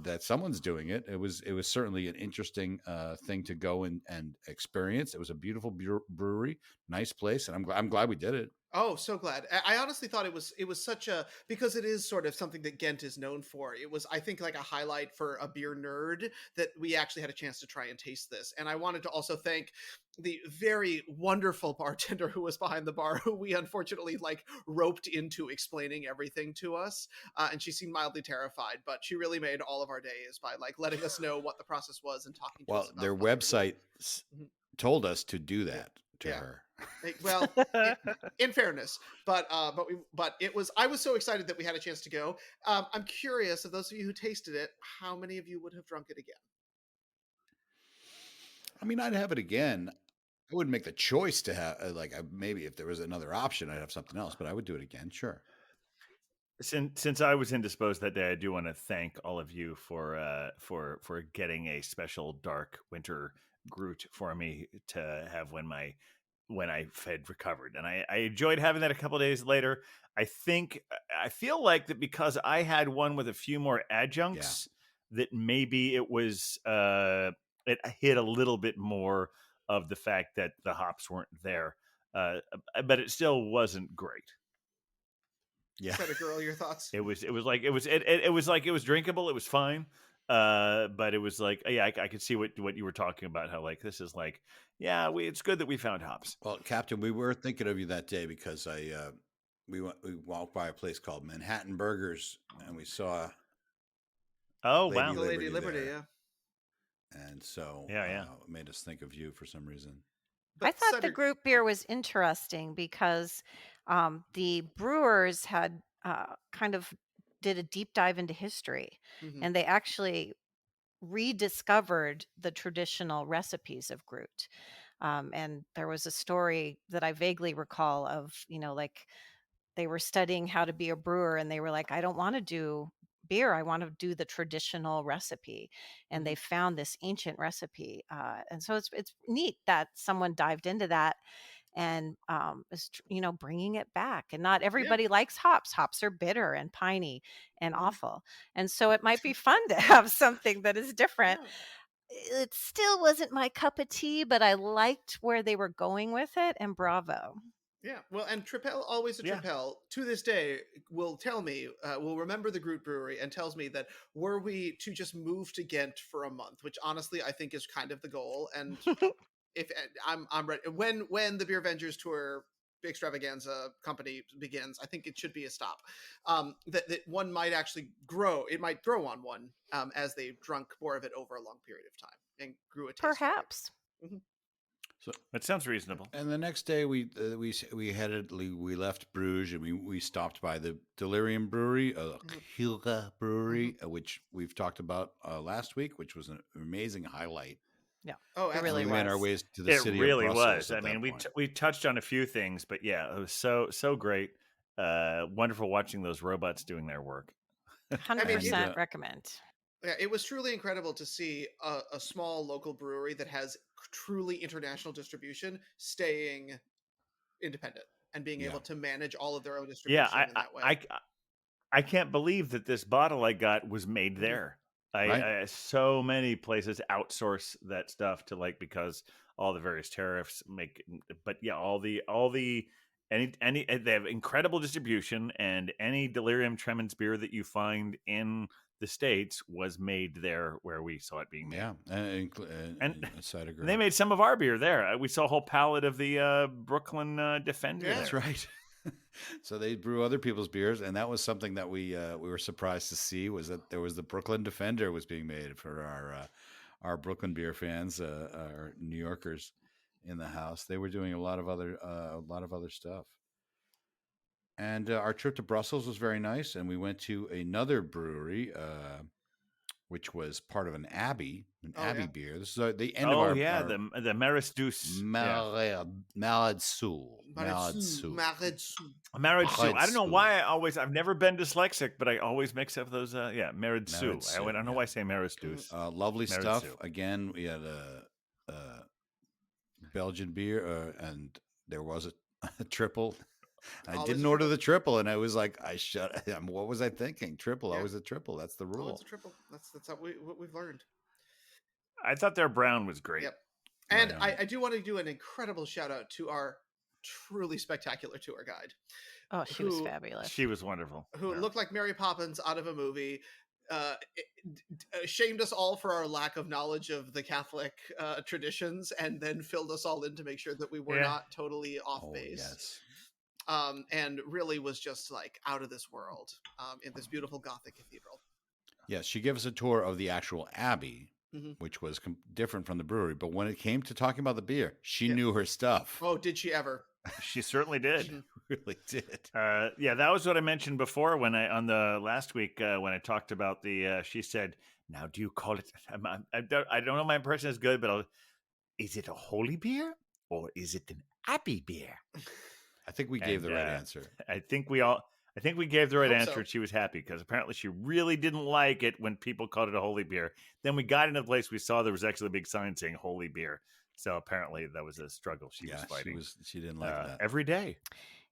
That someone's doing it. It was certainly an interesting thing to go and experience. It was a beautiful brewery, nice place, and I'm glad we did it. Oh, so glad. I honestly thought it was such a, because it is sort of something that Ghent is known for. It was, I think, like a highlight for a beer nerd that we actually had a chance to try and taste this. And I wanted to also thank the very wonderful bartender who was behind the bar, who we unfortunately like roped into explaining everything to us. And she seemed mildly terrified, but she really made all of our days by like letting us know what the process was and talking to us about their website told us to do that to her. Well, in fairness, but it was, I was so excited that we had a chance to go. I'm curious, of those of you who tasted it, how many of you would have drunk it again? I mean, I'd have it again. I wouldn't make the choice to have maybe if there was another option, I'd have something else, but I would do it again. Sure. Since I was indisposed that day, I do want to thank all of you for getting a special dark winter Groot for me to have when I had recovered, and I enjoyed having that a couple days later. I feel like that because I had one with a few more adjuncts, that maybe it was it hit a little bit more of the fact that the hops weren't there, but it still wasn't great. Yeah, Cider Girl, your thoughts? It was like it was drinkable. It was fine. But it was like, I could see what you were talking about. How like this is like, it's good that we found hops. Well, Captain, we were thinking of you that day because we walked by a place called Manhattan Burgers and we saw Lady Liberty, yeah. And so it made us think of you for some reason. But I thought the group beer was interesting because the brewers had kind of did a deep dive into history, and they actually rediscovered the traditional recipes of Groot. And there was a story that I vaguely recall of, like they were studying how to be a brewer and they were like, I don't want to do beer. I want to do the traditional recipe. And they found this ancient recipe. And so it's neat that someone dived into that and is bringing it back. And not everybody likes hops. Hops are bitter and piney and awful, and so it might be fun to have something that is different. It still wasn't my cup of tea, but I liked where they were going with it, and bravo. Yeah, well, and Tripel, always a Tripel, to this day will tell me, will remember the Groot Brewery and tells me that were we to just move to Ghent for a month, which honestly I think is kind of the goal, and if I'm ready when the Beervengers tour extravaganza company begins, I think it should be a stop. That one might actually grow. It might grow on one as they drunk more of it over a long period of time and grew a taste. Perhaps. So that sounds reasonable. And the next day we left Bruges and we stopped by the Delirium Brewery, Hilga Brewery, which we've talked about last week, which was an amazing highlight. Yeah. Oh, it really we was. made our ways to the city. It really of was. I mean, we touched on a few things, but it was so great. Wonderful watching those robots doing their work. 100% recommend. Yeah, it was truly incredible to see a small local brewery that has truly international distribution staying independent and being able to manage all of their own distribution in that way. I can't believe that this bottle I got was made there. So many places outsource that stuff to because all the various tariffs make, but any they have incredible distribution, and any Delirium Tremens beer that you find in the States was made there where we saw it being made. Yeah, and Cider Girl. They made some of our beer there. We saw a whole pallet of the Brooklyn Defender. Yeah, that's right. So they brew other people's beers, and that was something that we were surprised to see, was that there was the Brooklyn Defender was being made for our Brooklyn beer fans, our New Yorkers in the house. They were doing a lot of other stuff. And our trip to Brussels was very nice. And we went to another brewery, which was part of an abbey beer. This is the end of our... the Maris Douce. Maradsu. I don't know why I've never been dyslexic, but I always mix up those. Maradsu. I don't know why I say Maris Douce. Lovely stuff. Again, we had a Belgian beer, and there was a triple. I didn't order the triple, and I was like, what was I thinking? Triple. Yeah. Always a triple. That's the rule. Always a triple. That's what we've learned. I thought their brown was great. Yep. And I do want to do an incredible shout out to our truly spectacular tour guide. Oh, she was fabulous. She was wonderful. Who looked like Mary Poppins out of a movie. Shamed us all for our lack of knowledge of the Catholic traditions, and then filled us all in to make sure that we were not totally off base. Yes. And really was just like out of this world in this beautiful Gothic cathedral. Yes, she gave us a tour of the actual abbey, which was different from the brewery. But when it came to talking about the beer, she knew her stuff. Oh, did she ever? She certainly did. She really did. That was what I mentioned before on the last week when I talked about she said, now do you call it, I don't know my impression is good, but is it a holy beer or is it an abbey beer? I think we gave the right answer. I think we gave the right answer, and she was happy because apparently she really didn't like it when people called it a holy beer. Then we got into the place, we saw there was actually a big sign saying holy beer. So apparently that was a struggle she was fighting. She didn't like that. Every day.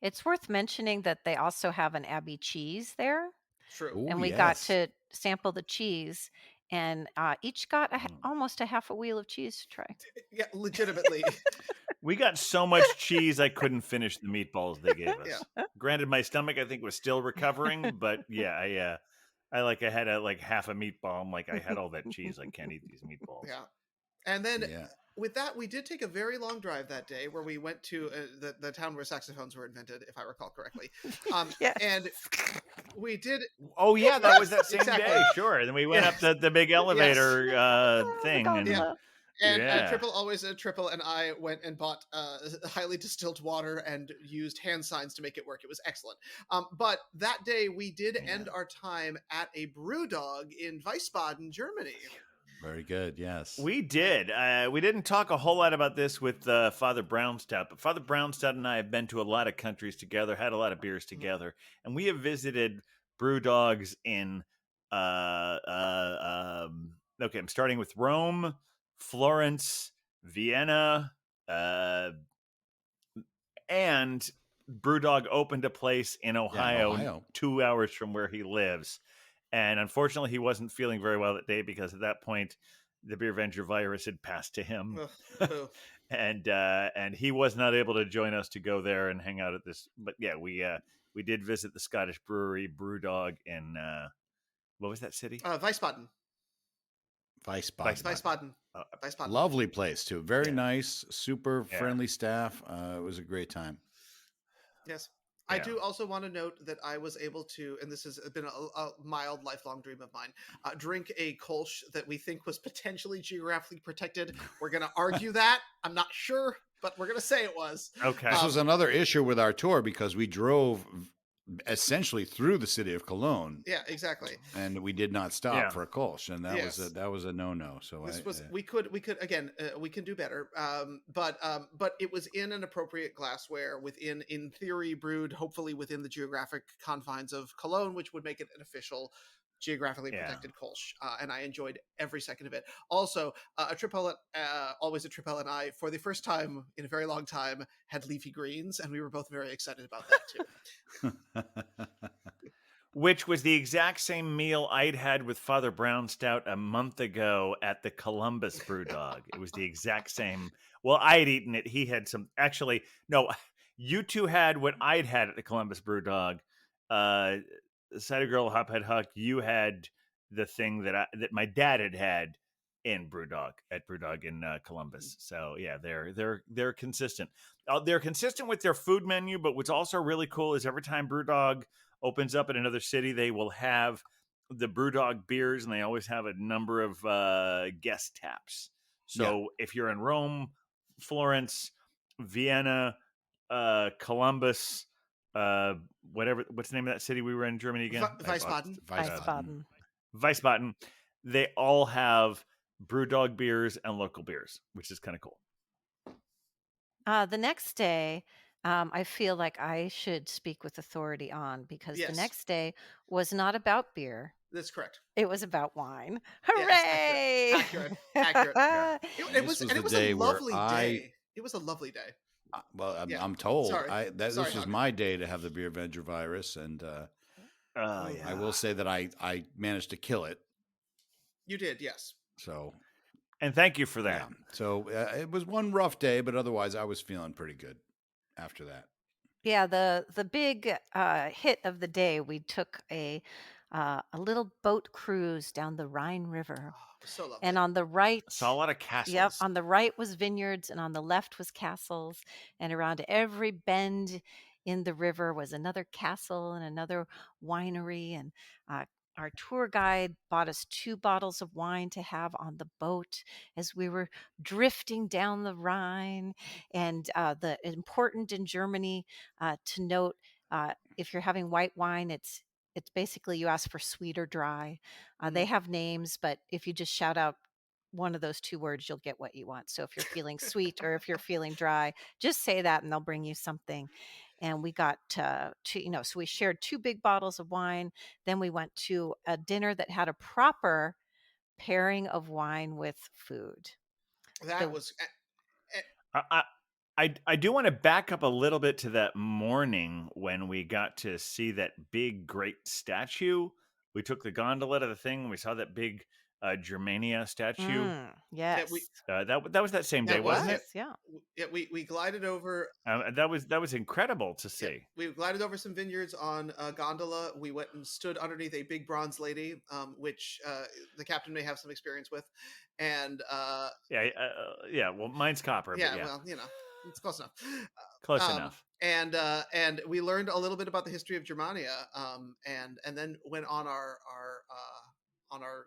It's worth mentioning that they also have an abbey cheese there. True. Ooh, and we got to sample the cheese, and each got almost a half a wheel of cheese to try. Yeah, legitimately. We got so much cheese I couldn't finish the meatballs they gave us. Yeah. Granted, my stomach I think was still recovering, but I had half a meatball. I'm like, I had all that cheese. I can't eat these meatballs. Yeah. And then with that, we did take a very long drive that day where we went to the town where saxophones were invented, if I recall correctly. And we did. Oh, yeah, that was that same day. Sure. And then we went up the big elevator thing. And Triple, always a Triple, and I went and bought highly distilled water and used hand signs to make it work. It was excellent. But that day we did end our time at a brew dog in Wiesbaden, Germany. Very good. Yes, we did. We didn't talk a whole lot about this with Father Brownstout, but Father Brownstout and I have been to a lot of countries together, had a lot of beers together, and we have visited brew dogs in. I'm starting with Rome, Florence, Vienna, and Brewdog opened a place in Ohio 2 hours from where he lives. And unfortunately, he wasn't feeling very well that day because at that point, the Beervenger virus had passed to him. And he was not able to join us to go there and hang out at this. But yeah, we did visit the Scottish brewery Brewdog in, what was that city? Wiesbaden. Wiesbaden. Lovely place too. Very nice, super friendly staff. It was a great time. Yes. I do also want to note that I was able to, and this has been a mild lifelong dream of mine, drink a Kolsch that we think was potentially geographically protected. We're going to argue that. I'm not sure, but we're going to say it was. Okay. This was another issue with our tour because we drove essentially through the city of Cologne. Yeah, exactly. And we did not stop for a Kolsch, and that was a no-no. So we could again we can do better. But it was in an appropriate glassware in theory brewed hopefully within the geographic confines of Cologne, which would make it an official geographically protected Kolsch, and I enjoyed every second of it. Also, always a Triple and I, for the first time in a very long time, had leafy greens, and we were both very excited about that too. Which was the exact same meal I'd had with Father Brownstout a month ago at the Columbus Brewdog. It was the exact same. Well, I had eaten it. He had some. Actually, no, you two had what I'd had at the Columbus Brewdog. Cider Girl, Hophead Huck, you had the thing that my dad had in Brewdog in Columbus. So yeah, they're consistent. They're consistent with their food menu, but what's also really cool is every time Brewdog opens up in another city, they will have the Brewdog beers, and they always have a number of guest taps. So if you're in Rome, Florence, Vienna, Columbus, what's the name of that city we were in Germany again? Wiesbaden. Wiesbaden. They all have BrewDog beers and local beers, which is kind of cool. The next day, I feel like I should speak with authority on, because the next day was not about beer. That's correct. It was about wine. Hooray! Yes, accurate. Yeah. It was a lovely day. It was a lovely day. Well, I'm told this was my day to have the Beervenger virus, and I will say that I managed to kill it. You did, yes. So, and thank you for that. Yeah. So it was one rough day, but otherwise I was feeling pretty good after that. Yeah, the big hit of the day, we took a little boat cruise down the Rhine River. Oh, so lovely. And on the right, saw a lot of castles. Yep, on the right was vineyards, and on the left was castles. And around every bend in the river was another castle and another winery. And our tour guide bought us 2 bottles of wine to have on the boat as we were drifting down the Rhine. And the important in Germany to note, if you're having white wine, it's basically you ask for sweet or dry. They have names, but if you just shout out one of those 2 words, you'll get what you want. So if you're feeling sweet or if you're feeling dry, just say that and they'll bring you something. And we got so we shared 2 big bottles of wine. Then we went to a dinner that had a proper pairing of wine with food. That was. I do want to back up a little bit to that morning when we got to see that big, great statue. We took the gondola to the thing. We saw that big Germania statue. Yes, that was that same day, wasn't it? Yeah. We glided over. That was incredible to see. Yeah, we glided over some vineyards on a gondola. We went and stood underneath a big bronze lady, which the captain may have some experience with, and well, mine's copper. Yeah, but yeah. Well, it's close enough. Close enough. And we learned a little bit about the history of Germania, and then went on our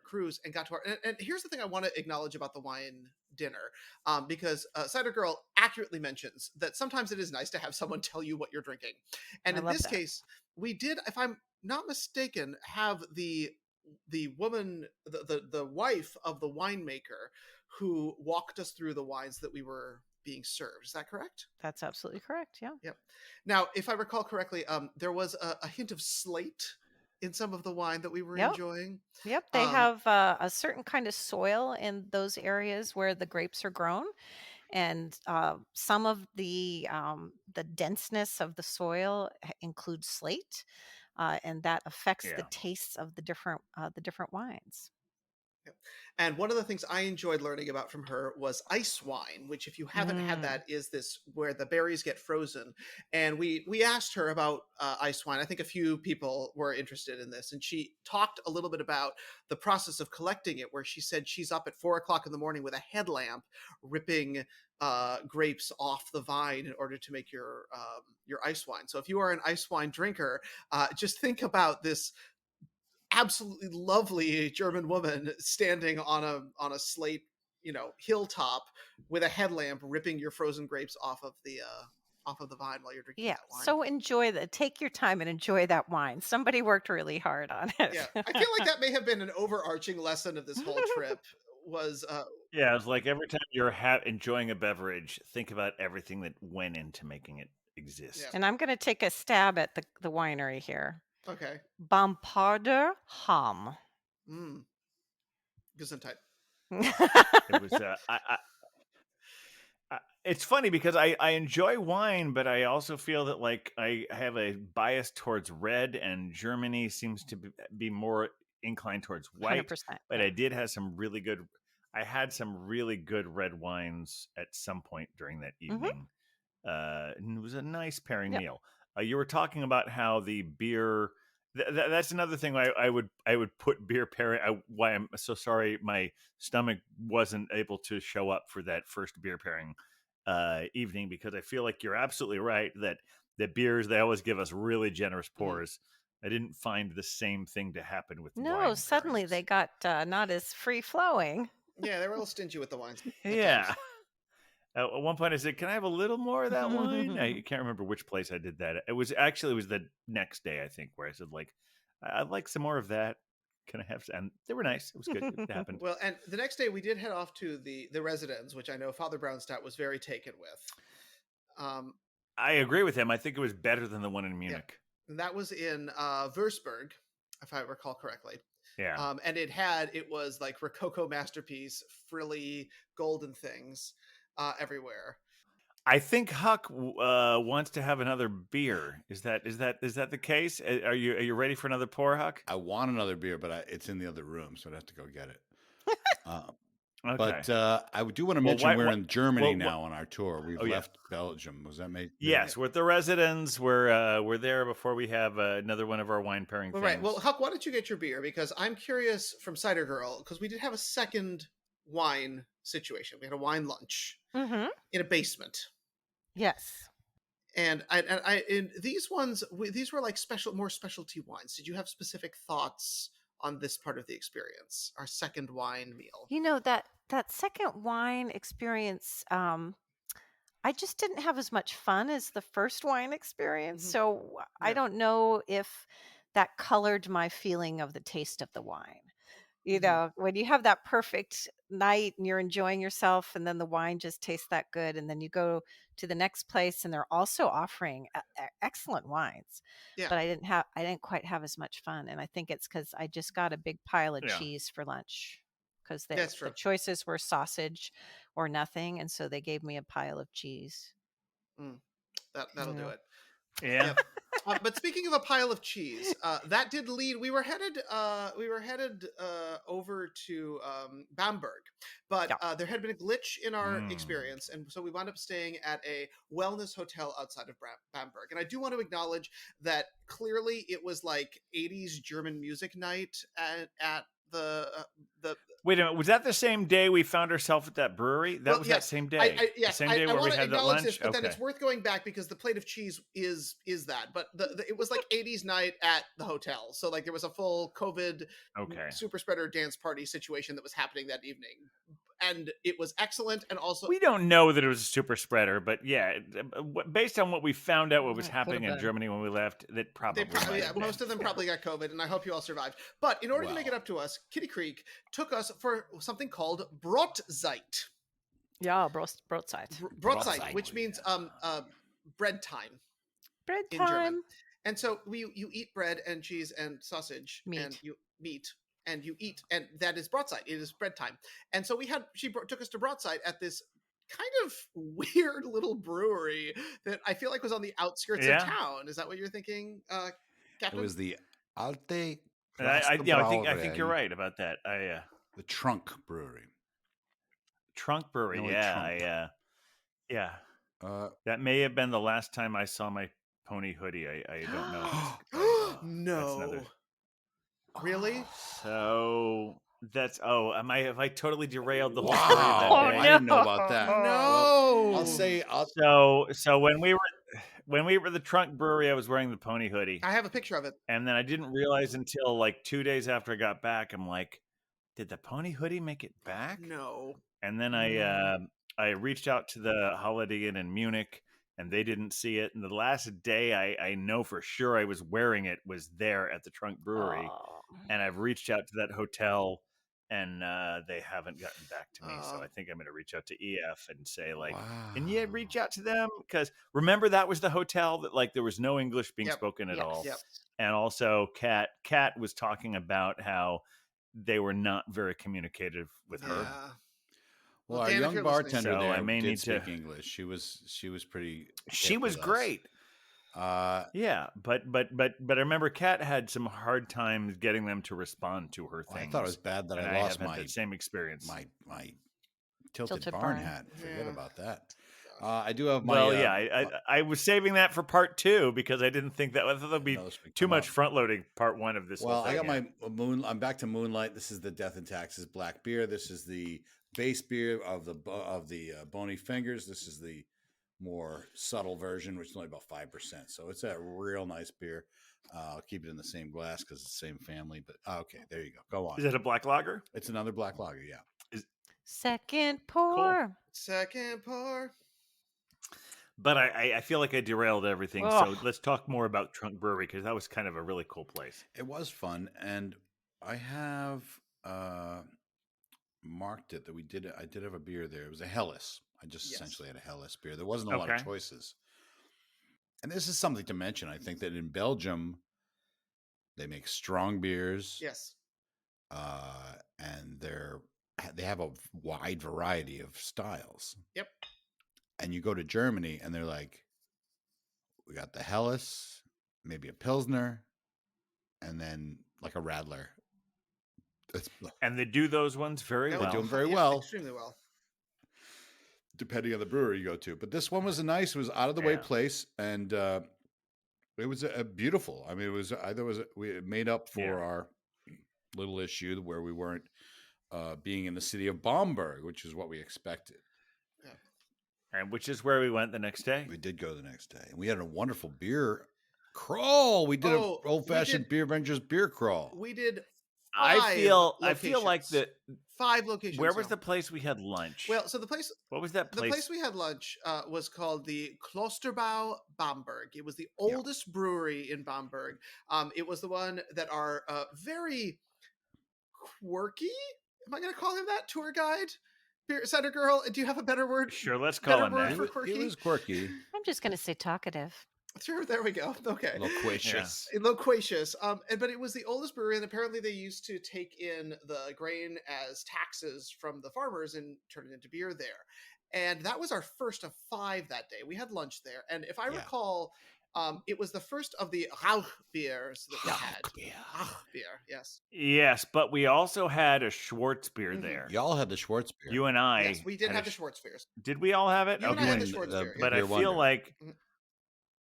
cruise and got to our. And here's the thing I want to acknowledge about the wine dinner, because Cider Girl accurately mentions that sometimes it is nice to have someone tell you what you're drinking, and in this case, we did, if I'm not mistaken, have the woman, the wife of the winemaker, who walked us through the wines that we were being served. Is that correct? That's absolutely correct. Yeah. Yep. Now, if I recall correctly, there was a hint of slate in some of the wine that we were enjoying. Yep. They have a certain kind of soil in those areas where the grapes are grown. And some of the denseness of the soil includes slate, and that affects the tastes of the different wines. And one of the things I enjoyed learning about from her was ice wine, which, if you haven't had that, is this where the berries get frozen. And we asked her about ice wine. I think a few people were interested in this, and she talked a little bit about the process of collecting it, where she said she's up at 4:00 in the morning with a headlamp, ripping grapes off the vine in order to make your ice wine. So if you are an ice wine drinker, just think about this absolutely lovely German woman standing on a slate, hilltop with a headlamp, ripping your frozen grapes off of the vine while you're drinking that wine. So take your time and enjoy that wine. Somebody worked really hard on it. Yeah, I feel like that may have been an overarching lesson of this whole trip. Was it's like every time you're enjoying a beverage, think about everything that went into making it exist. Yeah. And I'm going to take a stab at the winery here. Okay. Bamparder Ham. Gesundheit. It was. It's funny because I enjoy wine, but I also feel that like I have a bias towards red, and Germany seems to be more inclined towards white. 100%, but I did have some really good. I had some really good red wines at some point during that evening. And it was a nice pairing meal. You were talking about how the beer. That's another thing I would put beer pairing. Why I'm so sorry my stomach wasn't able to show up for that first beer pairing evening, because I feel like you're absolutely right that the beers, they always give us really generous pours. I didn't find the same thing to happen with wine suddenly pairings. They got not as free flowing. Yeah, they were a little stingy with the wines. Yeah. At one point, I said, "Can I have a little more of that wine?" I can't remember which place I did that. It was the next day, I think, where I said, "Like, I'd like some more of that. Can I have?" And they were nice. It was good. It happened. Well, and the next day we did head off to the residence, which I know Father Brownstadt was very taken with. I agree with him. I think it was better than the one in Munich. Yeah. And that was in Würzburg, if I recall correctly. Yeah. And it was like Rococo masterpiece, frilly golden things everywhere. I think Huck wants to have another beer. Is that the case? Are you ready for another pour, Huck? I want another beer, but it's in the other room, so I'd have to go get it. Okay. But I do want to mention we're in Germany now on our tour. We've left Belgium. Was that made? Yes, we're at the residence. We're there before we have another one of our wine pairing things. Right. Well, Huck, why don't you get your beer? Because I'm curious from Cider Girl, because we did have a second wine situation. We had a wine lunch in a basement. Yes. And I in these ones, these were like more specialty wines. Did you have specific thoughts on this part of the experience, our second wine meal? You know, that second wine experience, I just didn't have as much fun as the first wine experience. So I don't know if that colored my feeling of the taste of the wine. You know, when you have that perfect night and you're enjoying yourself, and then the wine just tastes that good, and then you go to the next place and they're also offering excellent wines. Yeah. But I didn't quite have as much fun, and I think it's because I just got a big pile of cheese for lunch, because the choices were sausage or nothing, and so they gave me a pile of cheese. That'll do it. Yeah. But speaking of a pile of cheese, that did lead. We were headed over to Bamberg, but there had been a glitch in our experience, and so we wound up staying at a wellness hotel outside of Bamberg. And I do want to acknowledge that clearly it was like 80s German music night at the Wait a minute, was that the same day we found ourselves at that brewery? That was that same day. Yes, the same day where we had that lunch. This, but then it's worth going back because the plate of cheese is that. But it was like 80s night at the hotel, so like there was a full COVID super spreader dance party situation that was happening that evening, and it was excellent. And also, we don't know that it was a super spreader, but yeah, based on what we found out what was happening in Germany when we left, that probably most of them probably got COVID, and I hope you all survived. But in order to make it up to us, Kitty Creek took us for something called Brotzeit. Yeah, Brotzeit. Brotzeit, which means bread time. Bread in time. German. And so you eat bread and cheese and sausage and you eat, and that is Brotzeit. It is bread time. And so she took us to Brotzeit at this kind of weird little brewery that I feel like was on the outskirts of town. Is that what you're thinking, Captain? It was the Alte. I think you're right about that. The Trunk Brewery. Trunk Brewery, yeah. That may have been the last time I saw my pony hoodie. I don't know. No. Really? So that's have I totally derailed the whole story of that day? I didn't know about that. No. Well, so when we were at the Trunk Brewery, I was wearing the pony hoodie. I have a picture of it. And then I didn't realize until like 2 days after I got back, I'm like, did the pony hoodie make it back? No. And then I reached out to the Holiday Inn in Munich, and they didn't see it. And the last day I know for sure I was wearing it was there at the Trunk Brewery. And I've reached out to that hotel, and they haven't gotten back to me. So I think I'm going to reach out to EF and say, like, can you reach out to them? Because remember, that was the hotel that, like, there was no English being spoken at all. Yep. And also Kat was talking about how they were not very communicative with her. Well, our young bartender there did speak English. She was pretty. She was great. Yeah, but I remember Kat had some hard times getting them to respond to her things. I thought it was bad that I lost the same experience. My tilted barn hat. Forget about that. I do have my. Well, I was saving that for part 2 because I didn't think that would be too much front loading part 1 of this. Well, I got my I'm back to Moonlight. This is the Death and Taxes black beer. This is the base beer of the Bony Fingers. This is the more subtle version, which is only about 5%. So it's a real nice beer. I'll keep it in the same glass because it's the same family. But okay, there you go. Go on. Is it a black lager? It's another black lager. Yeah. Second pour. Cool. Second pour. But I feel like I derailed everything. Ugh. So let's talk more about Trunk Brewery, because that was kind of a really cool place. It was fun, and I have marked it that I did have a beer there. It was a Helles. I just essentially had a Helles beer. There wasn't a lot of choices. And this is something to mention. I think that in Belgium, they make strong beers. Yes. And they have a wide variety of styles. Yep. And you go to Germany, and they're like, we got the Helles, maybe a Pilsner, and then like a Radler. And they do those ones very well. They do them very well. Extremely well. Depending on the brewery you go to. But this one was it was out of the way place, and it was a beautiful. I mean, we made up for our little issue where we weren't being in the city of Bamberg, which is what we expected. Yeah. And which is where we went the next day. We did go the next day. And we had a wonderful beer crawl. We did an old-fashioned Beervengers beer crawl. We did I feel like 5 locations. Where was the place we had lunch? Well, so the place. What was that place? The place we had lunch was called the Klosterbau Bamberg. It was the oldest brewery in Bamberg. It was the one that our very quirky. Am I going to call him that? Tour guide, Cider girl. Do you have a better word? Sure, let's call him that. For quirky? It was quirky. I'm just going to say talkative. Sure, there we go. Okay. Loquacious. Yeah. Loquacious. But it was the oldest brewery, and apparently they used to take in the grain as taxes from the farmers and turn it into beer there. And that was our first of 5 that day. We had lunch there. And if I recall, it was the first of the Rauch beers that we had. Rauch beer, yes. Yes, but we also had a Schwartz beer there. Y'all had the Schwartz beer. You and I. Yes, we did have the Schwartz beers. Did we all have it? You and I had the Schwartz beer. But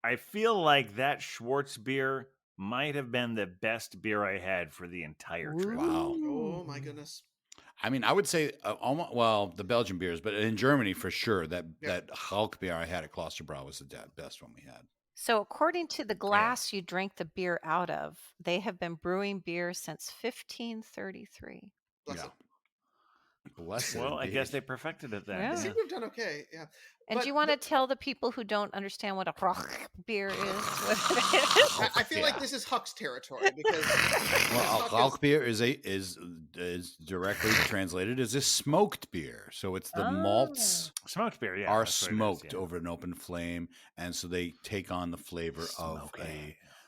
I feel like that Schwartz beer might have been the best beer I had for the entire trip. Wow. Oh, my goodness. I mean, I would say the Belgian beers, but in Germany for sure, that Rauch beer I had at Klosterbräu was the best one we had. So according to the glass you drank the beer out of, they have been brewing beer since 1533. Bless it. Bless it. Well, I guess they perfected it then. I think we've done okay. Yeah. And do you want to tell the people who don't understand what a Rauch beer is? I feel like this is Huck's territory because Rauch beer is directly translated as a smoked beer. So it's the malts smoked beer, are smoked over an open flame, and so they take on the flavor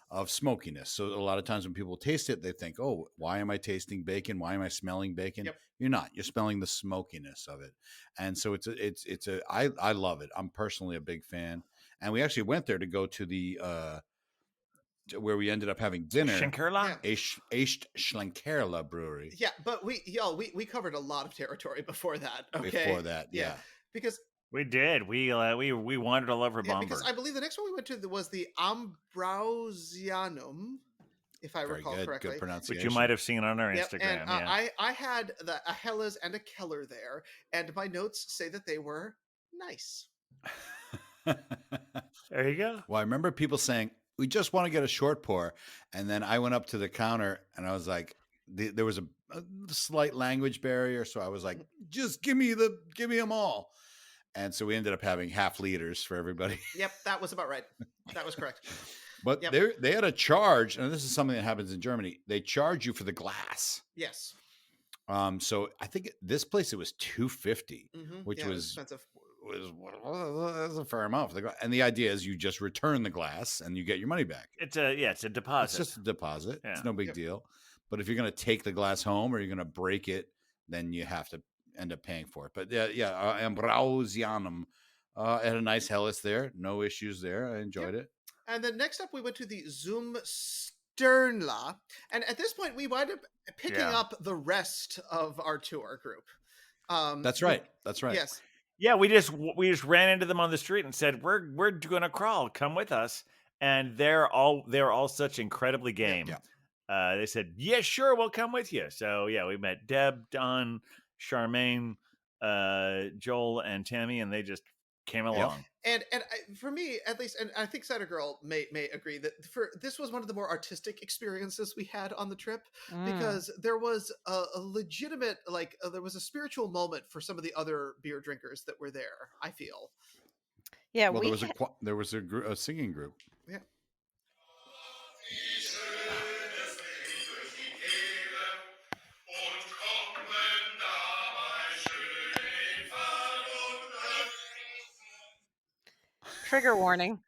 of smokiness. So a lot of times when people taste it, they think, "Oh, why am I tasting bacon? Why am I smelling bacon?" Yep. You're not. You're smelling the smokiness of it. And so I love it. I'm personally a big fan. And we actually went there to go to the where we ended up having dinner. Schenkerla? Echt Schlenkerla Brewery. Yeah, but we covered a lot of territory before that. Okay. Before that, yeah. Because we did. We wandered all over Bamberg. Because I believe the next one we went to was the Ambrosianum, if I recall correctly. Good pronunciation. Which you might have seen on our Instagram. And I had a Helles and a Keller there, and my notes say that they were nice. There you go. Well, I remember people saying, we just want to get a short pour. And then I went up to the counter and I was like, there was a slight language barrier. So I was like, just give me them all. And so we ended up having half liters for everybody. Yep, that was about right. That was correct. But they had a charge, and this is something that happens in Germany. They charge you for the glass. Yes. So I think this place it was $2.50, which was expensive. Was a fair amount for the glass. And the idea is you just return the glass and you get your money back. It's a deposit. It's just a deposit. Yeah. It's no big deal. But if you're going to take the glass home or you're going to break it, then you have to end up paying for it. But Ambrosianum had a nice Helles there. No issues there. I enjoyed it. And then next up, we went to the Zum Sternla. And at this point, we wind up picking up the rest of our tour group. That's right. Yes. Yeah, we just ran into them on the street and said, "We're going to crawl. Come with us." And they're all such incredibly game. Yeah. They said, "Yeah, sure, we'll come with you." So yeah, we met Deb, Don, Charmaine, Joel, and Tammy, and they just came along. And for me, at least, and I think Cider Girl may agree that this was one of the more artistic experiences we had on the trip, because there was a legitimate, like, there was a spiritual moment for some of the other beer drinkers that were there, I feel. Yeah, well, there was a singing group. Yeah. Trigger warning.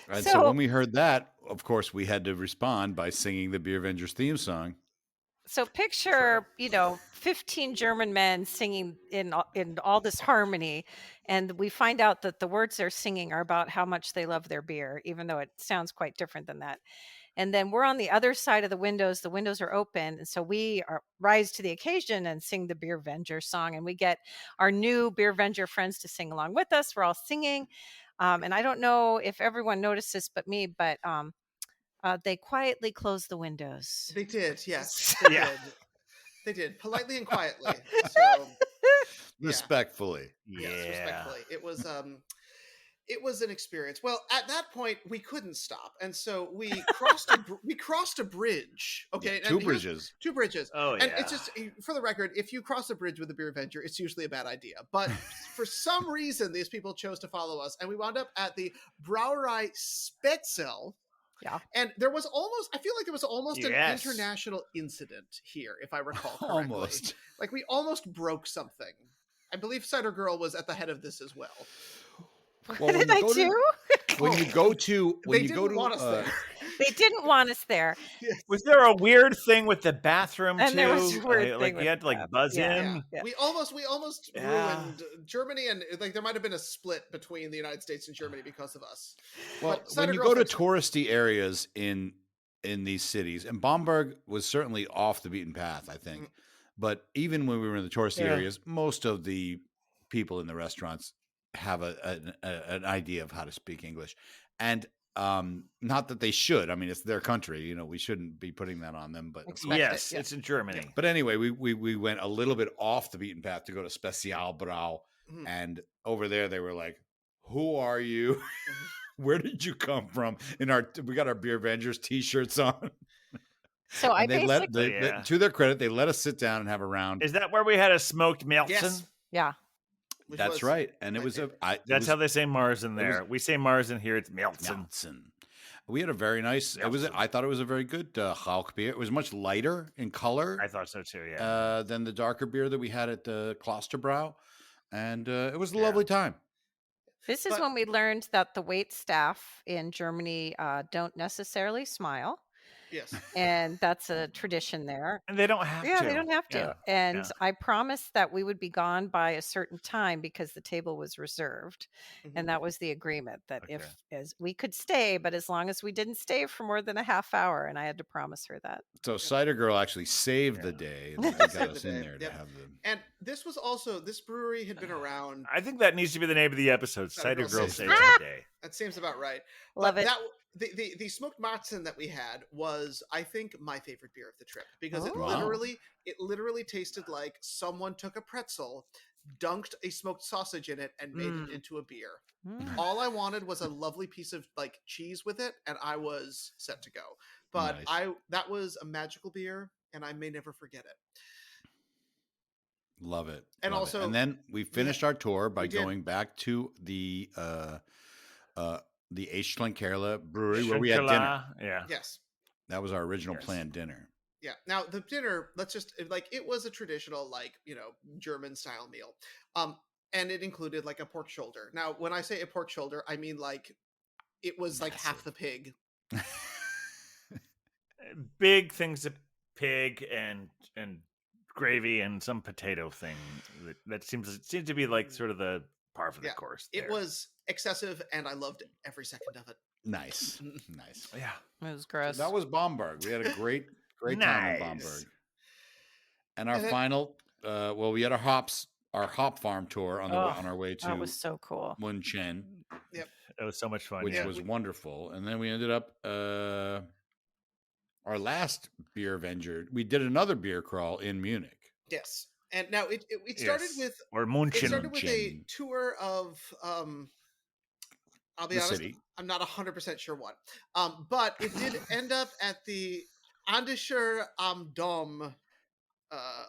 And so when we heard that, of course, we had to respond by singing the Beervengers theme song. So picture, 15 German men singing in all this harmony, and we find out that the words they're singing are about how much they love their beer, even though it sounds quite different than that. And then we're on the other side of the windows. The windows are open, and so we rise to the occasion and sing the Beervenger song, and we get our new Beervenger friends to sing along with us. We're all singing, and I don't know if everyone noticed this but me, but they quietly closed the windows. They did, yes. They did, politely and quietly. So respectfully. Yes, respectfully. It was an experience. Well, at that point, we couldn't stop, and so we crossed a bridge. Okay, two bridges. Oh, yeah. And it's just, for the record, if you cross a bridge with a Beervenger, it's usually a bad idea. But for some reason, these people chose to follow us, and we wound up at the Brauerei Spetzel. Yeah. And I feel like there was almost an international incident here, if I recall correctly. Almost. Like, we almost broke something. I believe Cider Girl was at the head of this as well. What did I do? When you go to, they didn't want us there. They didn't want us there. Yes. Was there a weird thing with the bathroom and too? There was a weird thing you had to buzz in. Yeah. We almost ruined Germany, and like there might have been a split between the United States and Germany because of us. Well, when you go to touristy areas in these cities, and Bamberg was certainly off the beaten path, I think. But even when we were in the touristy areas, most of the people in the restaurants have an idea of how to speak English, and not that they should. I mean, it's their country. We shouldn't be putting that on them. But it's in Germany. Yeah. But anyway, we went a little bit off the beaten path to go to Spezialbrau, and over there they were like, "Who are you? Where did you come from?" We got our Beervengers t-shirts on. So I to their credit, they let us sit down and have a round. Is that where we had a smoked Melzen? Yes. Yeah. That's right. And it was that's how they say Marzen there. We say Marzen here. It's Melzen. We had a very nice. I thought it was a very good Rauch beer. It was much lighter in color. I thought so too. Yeah. Than the darker beer that we had at the Klosterbrau, and it was a lovely time. This is when we learned that the wait staff in Germany don't necessarily smile. Yes. And that's a tradition there. And they don't have to. Yeah, they don't have to. And I promised that we would be gone by a certain time because the table was reserved. And that was the agreement, that as we could stay, but as long as we didn't stay for more than a half hour. And I had to promise her that. So Cider Girl actually saved the day. And got us in there to have them. And this brewery had been around. I think that needs to be the name of the episode. Cider Girl saved the day. That seems about right. Love it. The smoked Marzen that we had was, I think, my favorite beer of the trip, because it literally tasted like someone took a pretzel, dunked a smoked sausage in it, and made it into a beer. All I wanted was a lovely piece of cheese with it, and I was set to go. But that was a magical beer, and I may never forget it. Love it. And then we finished our tour by going back to the Echtlenkerle brewery where we had dinner. Yeah. Yes. That was our original planned dinner. Yeah. Now the dinner, it was a traditional, German style meal. And it included a pork shoulder. Now, when I say a pork shoulder, I mean it was half the pig. Big things of pig and gravy and some potato thing. That seems to be sort of the par for the course. It was excessive, and I loved every second of it. Nice. Yeah. It was gross. So that was Bamberg. We had a great time in Bamberg. And our final, we had our hop farm tour on our way to. That was so cool. Munchen. Yep. It was so much fun. Which was wonderful. And then we ended up our last Beervenger. We did another beer crawl in Munich. Yes. And now it started with a tour of I'll be honest, city. I'm not 100% sure what. But it did end up at the Andischer am Dom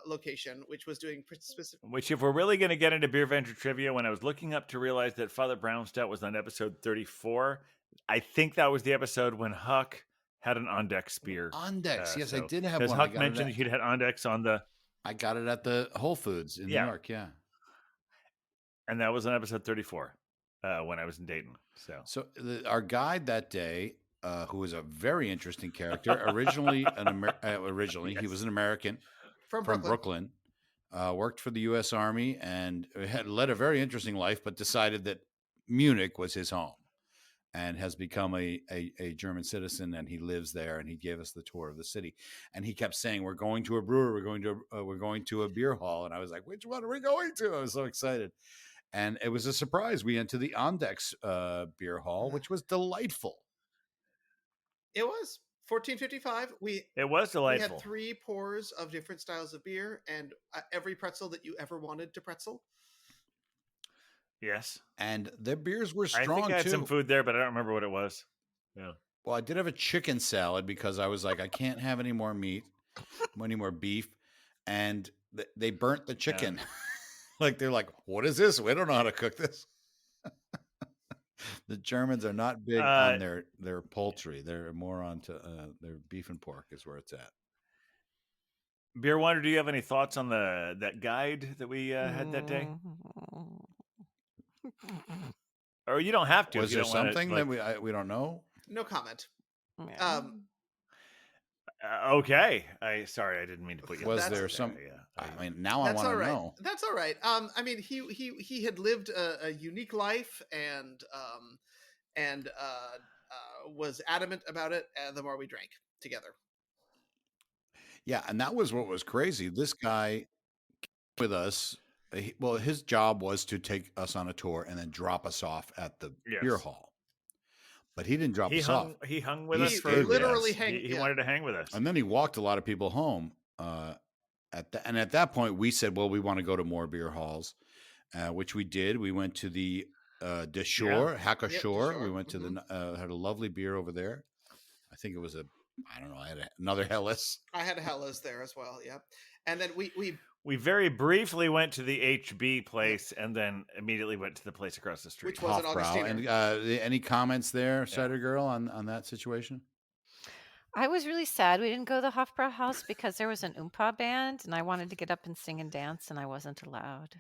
location, which was doing specific. Which, if we're really going to get into Beervenger trivia, when I was looking up to realize that Father Brownstown was on episode 34, I think that was the episode when Huck had an Ondex beer. Ondex, yes, I did have one. Because Huck mentioned he'd had Ondex on the... I got it at the Whole Foods in New York, yeah. And that was on episode 34 when I was in Dayton. So our guide that day, who was a very interesting character, originally he was an American from Brooklyn, worked for the U.S. Army and had led a very interesting life, but decided that Munich was his home and has become a German citizen, and he lives there, and he gave us the tour of the city. And he kept saying, we're going to a brewery, we're going to a beer hall. And I was like, which one are we going to? I was so excited. And it was a surprise. We went to the Ondex beer hall, which was delightful. It was 1455. It was delightful. We had 3 pours of different styles of beer and every pretzel that you ever wanted to pretzel. Yes. And their beers were strong, I think I had some food there, but I don't remember what it was. Yeah. Well, I did have a chicken salad because I was like, I can't have any more meat, any more beef. And they burnt the chicken. Yeah. Like, they're like, what is this? We don't know how to cook this. The Germans are not big on their poultry. They're more onto their beef and pork is where it's at. Beer Wonder, do you have any thoughts on that guide that we had that day? Or you don't have to. Was there something that we don't know? No comment. Okay. Sorry, I didn't mean to put you. Was there some? I mean, now I want to know. That's all right. I mean, he had lived a unique life and was adamant about it. The more we drank together. Yeah, and that was what was crazy. This guy came with us. His job was to take us on a tour and then drop us off at the beer hall. But he didn't drop us off. He hung with us for literally he wanted to hang with us. And then he walked a lot of people home. At that point, we said, well, we want to go to more beer halls, which we did. We went to the De Shore, Hacker Shore. We went to had a lovely beer over there. I think it was I don't know. I had another Helles. I had a Helles there as well. Yeah. And then we very briefly went to the HB place and then immediately went to the place across the street. Which was an Augustiner. And any comments there, Cider Girl, on that situation? I was really sad we didn't go to the Hofbrau house because there was an Oompa band and I wanted to get up and sing and dance and I wasn't allowed.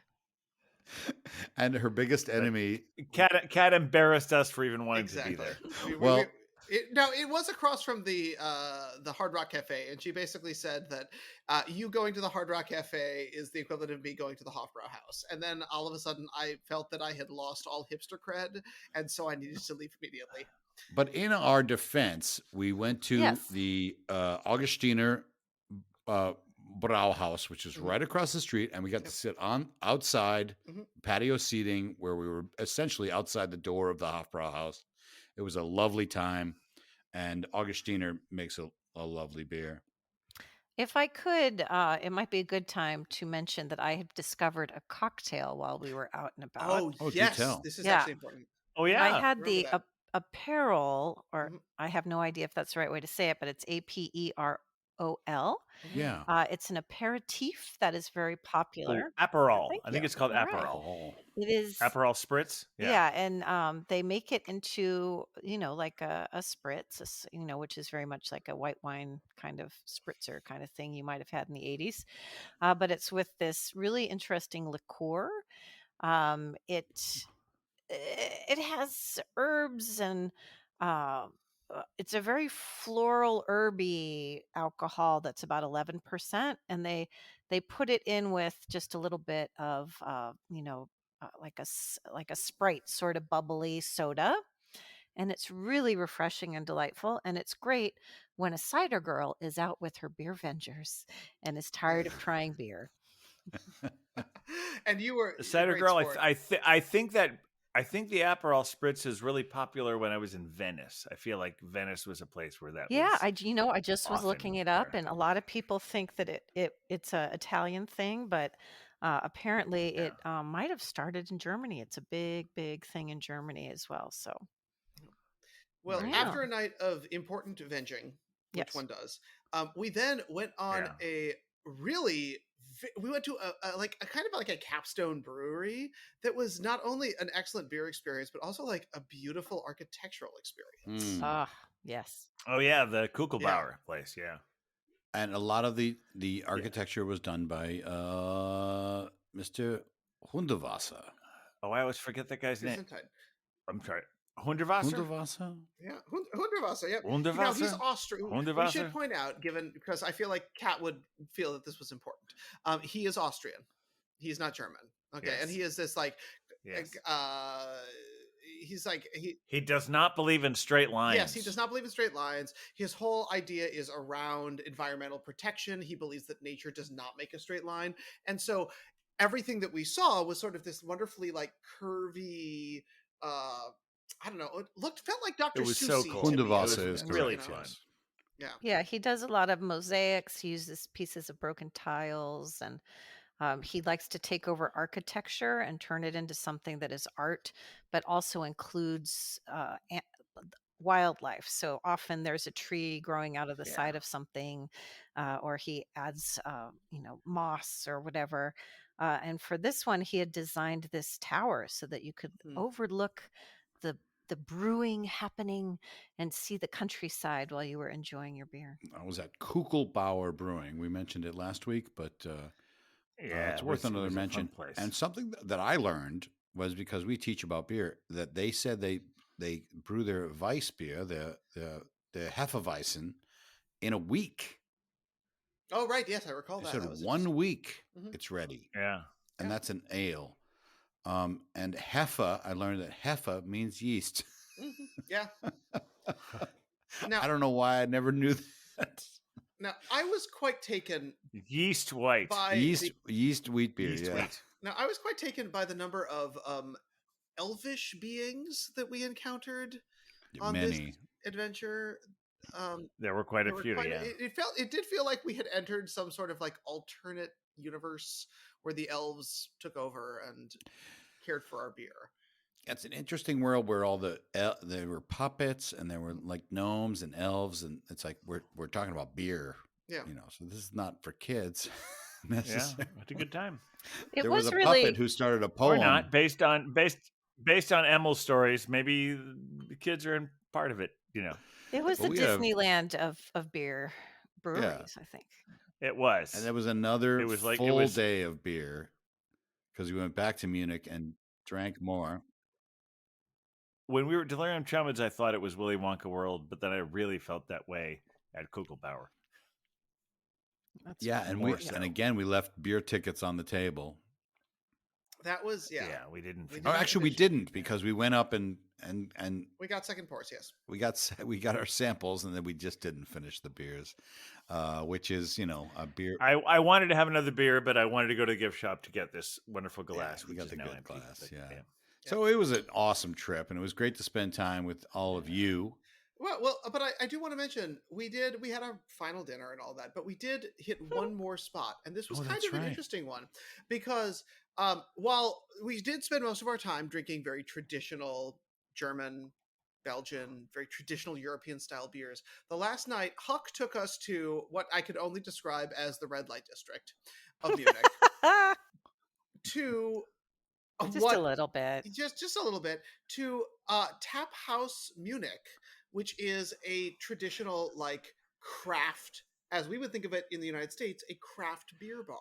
And her biggest enemy... Kat embarrassed us for even wanting to be there. It was across from the Hard Rock Cafe, and she basically said that you going to the Hard Rock Cafe is the equivalent of me going to the Hofbrau house. And then all of a sudden, I felt that I had lost all hipster cred, and so I needed to leave immediately. But in our defense, we went to the Augustiner Brauhaus, which is right across the street, and we got to sit outside patio seating where we were essentially outside the door of the Hofbrau house. It was a lovely time, and Augustiner makes a lovely beer. If I could, it might be a good time to mention that I have discovered a cocktail while we were out and about. Oh yes, this is actually important. Oh yeah, I had the Apparel, or I have no idea if that's the right way to say it, but it's Aperol. Yeah. It's an aperitif that is very popular. Aperol. I think it's called Aperol. It is Aperol Spritz. Yeah, and they make it into, like a spritz, which is very much like a white wine kind of spritzer kind of thing you might have had in the 80s. But it's with this really interesting liqueur. It has herbs and it's a very floral, herby alcohol that's about 11%, and they put it in with just a little bit of like a Sprite sort of bubbly soda, and it's really refreshing and delightful. And it's great when a cider girl is out with her Beervengers and is tired of trying beer. And you were cider girl. I think that I think the Aperol Spritz is really popular when I was in Venice. I feel like Venice was a place where that Yeah, was I just was looking often it up, there. and a lot of people think that it's a Italian thing, but apparently Yeah. it might have started in Germany. It's a big thing in Germany as well. So, Well, Very yeah. after a night of important venging, which Yes. one does, we then went on Yeah. we went to a kind of like a capstone brewery that was not only an excellent beer experience, but also like a beautiful architectural experience. Ah, yes. Oh yeah, the Kugelbauer Yeah. place. Yeah. And a lot of the architecture was done by Mr. Hundewasser. Oh, I always forget that guy's name. Gesundheit. I'm sorry. Hunderwasser? Hundewasser? Yeah, Hunderwasser. Yeah. Hunderwasser? Now he's Austrian. We Hunderwasser? should point out, because I feel like Kat would feel that this was important. He is Austrian. He's not German. Okay, Yes. and he is this like, Yes. he's like He does not believe in straight lines. Yes, he does not believe in straight lines. His whole idea is around environmental protection. He believes that nature does not make a straight line, and so everything that we saw was sort of this wonderfully like curvy. I don't know. It felt like Dr. It was Seuss. so cool. Hundewasser is really correct, fun. yes. Yeah. Yeah, he does a lot of mosaics. He uses pieces of broken tiles, and he likes to take over architecture and turn it into something that is art, but also includes wildlife. So often there's a tree growing out of the side of something, or he adds, moss or whatever. And for this one, he had designed this tower so that you could overlook the brewing happening and see the countryside while you were enjoying your beer. I was at Kugelbauer Brewing. We mentioned it last week, but it's worth another mention. And something that I learned was, because we teach about beer, that they said they brew their Weiss beer, the Hefeweizen, in a week. Oh, right. Yes, I recall that. They said That 1 week it's ready. Yeah. And that's an ale. And Hefe, I learned that Hefe means yeast. Yeah. Now, I don't know why I never knew that. Now, I was quite taken yeast white by yeast wheat beer. Yeast wheat. Now, I was quite taken by the number of elvish beings that we encountered on this adventure. There were quite a few. Yeah, it did feel like we had entered some sort of like alternate universe where the elves took over and cared for our beer. It's an interesting world where all there were puppets and there were like gnomes and elves, and it's like we're talking about beer. Yeah, so this is not for kids. Yeah, it's a good time. There was a puppet who started a poem. Or not, based on Emil's stories. Maybe the kids are in part of it. It was the Disneyland of beer breweries, I think. It was, and there was another full day of beer because we went back to Munich and drank more. When we were at Delirium Tremens, I thought it was Willy Wonka World, but then I really felt that way at Kugelbauer. And again we left beer tickets on the table. That was Yeah, we didn't. Actually, we didn't, because we went up and we got second pours. Yes, we got our samples, and then we just didn't finish the beers, which is a beer. I wanted to have another beer, but I wanted to go to the gift shop to get this wonderful glass. We got the good empty, glass. Yeah. So it was an awesome trip, and it was great to spend time with all of you. Well, but I do want to mention we had our final dinner and all that, but we did hit one more spot, and this was kind of an interesting one, because while we did spend most of our time drinking very traditional German, Belgian, very traditional European style beers, the last night Huck took us to what I could only describe as the red light district of Munich. Just a little bit. Just a little bit to Tap House Munich, which is a traditional like craft, as we would think of it in the United States, a craft beer bar.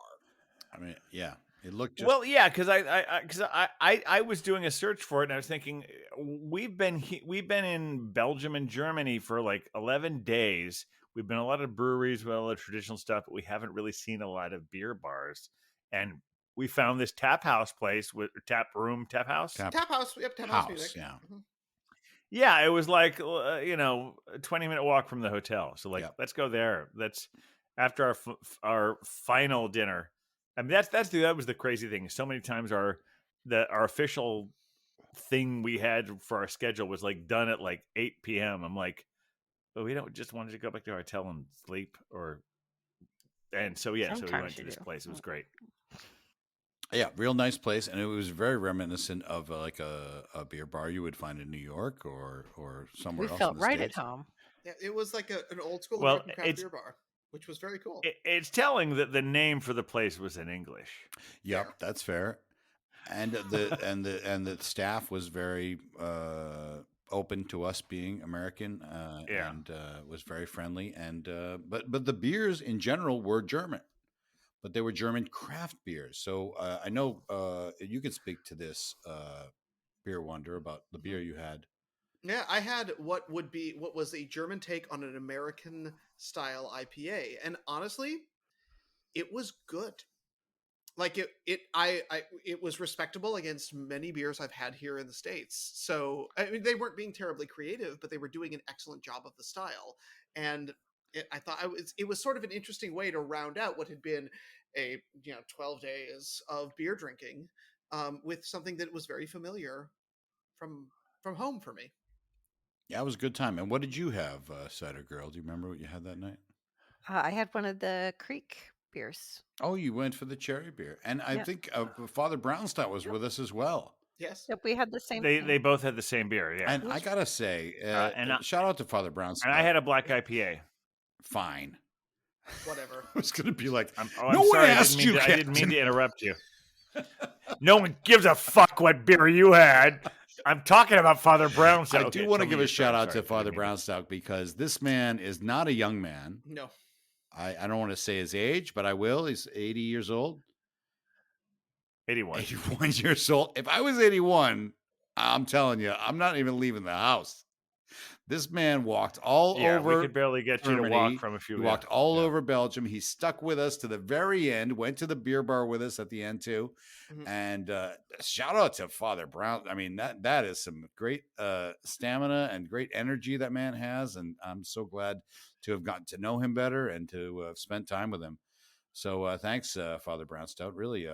I mean, yeah, it looked just... Well, yeah, because I was doing a search for it, and I was thinking we've been in Belgium and Germany for like 11 days. We've been a lot of breweries with a lot of traditional stuff, but we haven't really seen a lot of beer bars. And we found this tap house place with tap house. Tap house. Yep, Tap House Munich. Yeah. Mm-hmm. Yeah, it was like, a 20-minute walk from the hotel. So let's go there. That's after our final dinner. I mean, that was the crazy thing. So many times our official thing we had for our schedule was like done at like 8 p.m. I'm like, but we don't just wanted to go back to our hotel and sleep, and so we went to this place. It was great. Yeah, real nice place, and it was very reminiscent of like a beer bar you would find in New York or somewhere else. We felt in the right States. at home. Yeah, it was like an old school American craft beer bar, which was very cool. It's telling that the name for the place was in English. Yep, that's fair. And the staff was very open to us being American, and was very friendly. And but the beers in general were German, but they were German craft beers. So I know you could speak to this, Beer Wonder, about the beer you had. Yeah, I had what was a German take on an American style IPA, and honestly, it was good. Like it was respectable against many beers I've had here in the States. So I mean, they weren't being terribly creative, but they were doing an excellent job of the style. And I thought it was sort of an interesting way to round out what had been a 12 days of beer drinking, with something that was very familiar from home for me. Yeah, it was a good time. And what did you have, Cider Girl? Do you remember what you had that night? I had one of the Creek beers. Oh, you went for the cherry beer. And I think Father Brownstown was with us as well. Yes. Yep, we had the same They both had the same beer, yeah. And I got to say, shout out to Father Brownstown. And I had a black IPA. Fine. Whatever. I was going to be like, no one asked you, I didn't mean to interrupt you. No one gives a fuck what beer you had. I'm talking about Father Brownstown. I do want to give a shout out to Father Brownstown, because this man is not a young man. No. I don't want to say his age, but I will. He's 80 years old. 81. 81 years old. If I was 81, I'm telling you, I'm not even leaving the house. This man walked all over. We could barely get Germany. You to walk from a few. He walked all over Belgium. He stuck with us to the very end. Went to the beer bar with us at the end too. Mm-hmm. And shout out to Father Brown. I mean, that is some great stamina and great energy that man has. And I'm so glad to have gotten to know him better and to have spent time with him. So thanks, Father Brownstown. Really,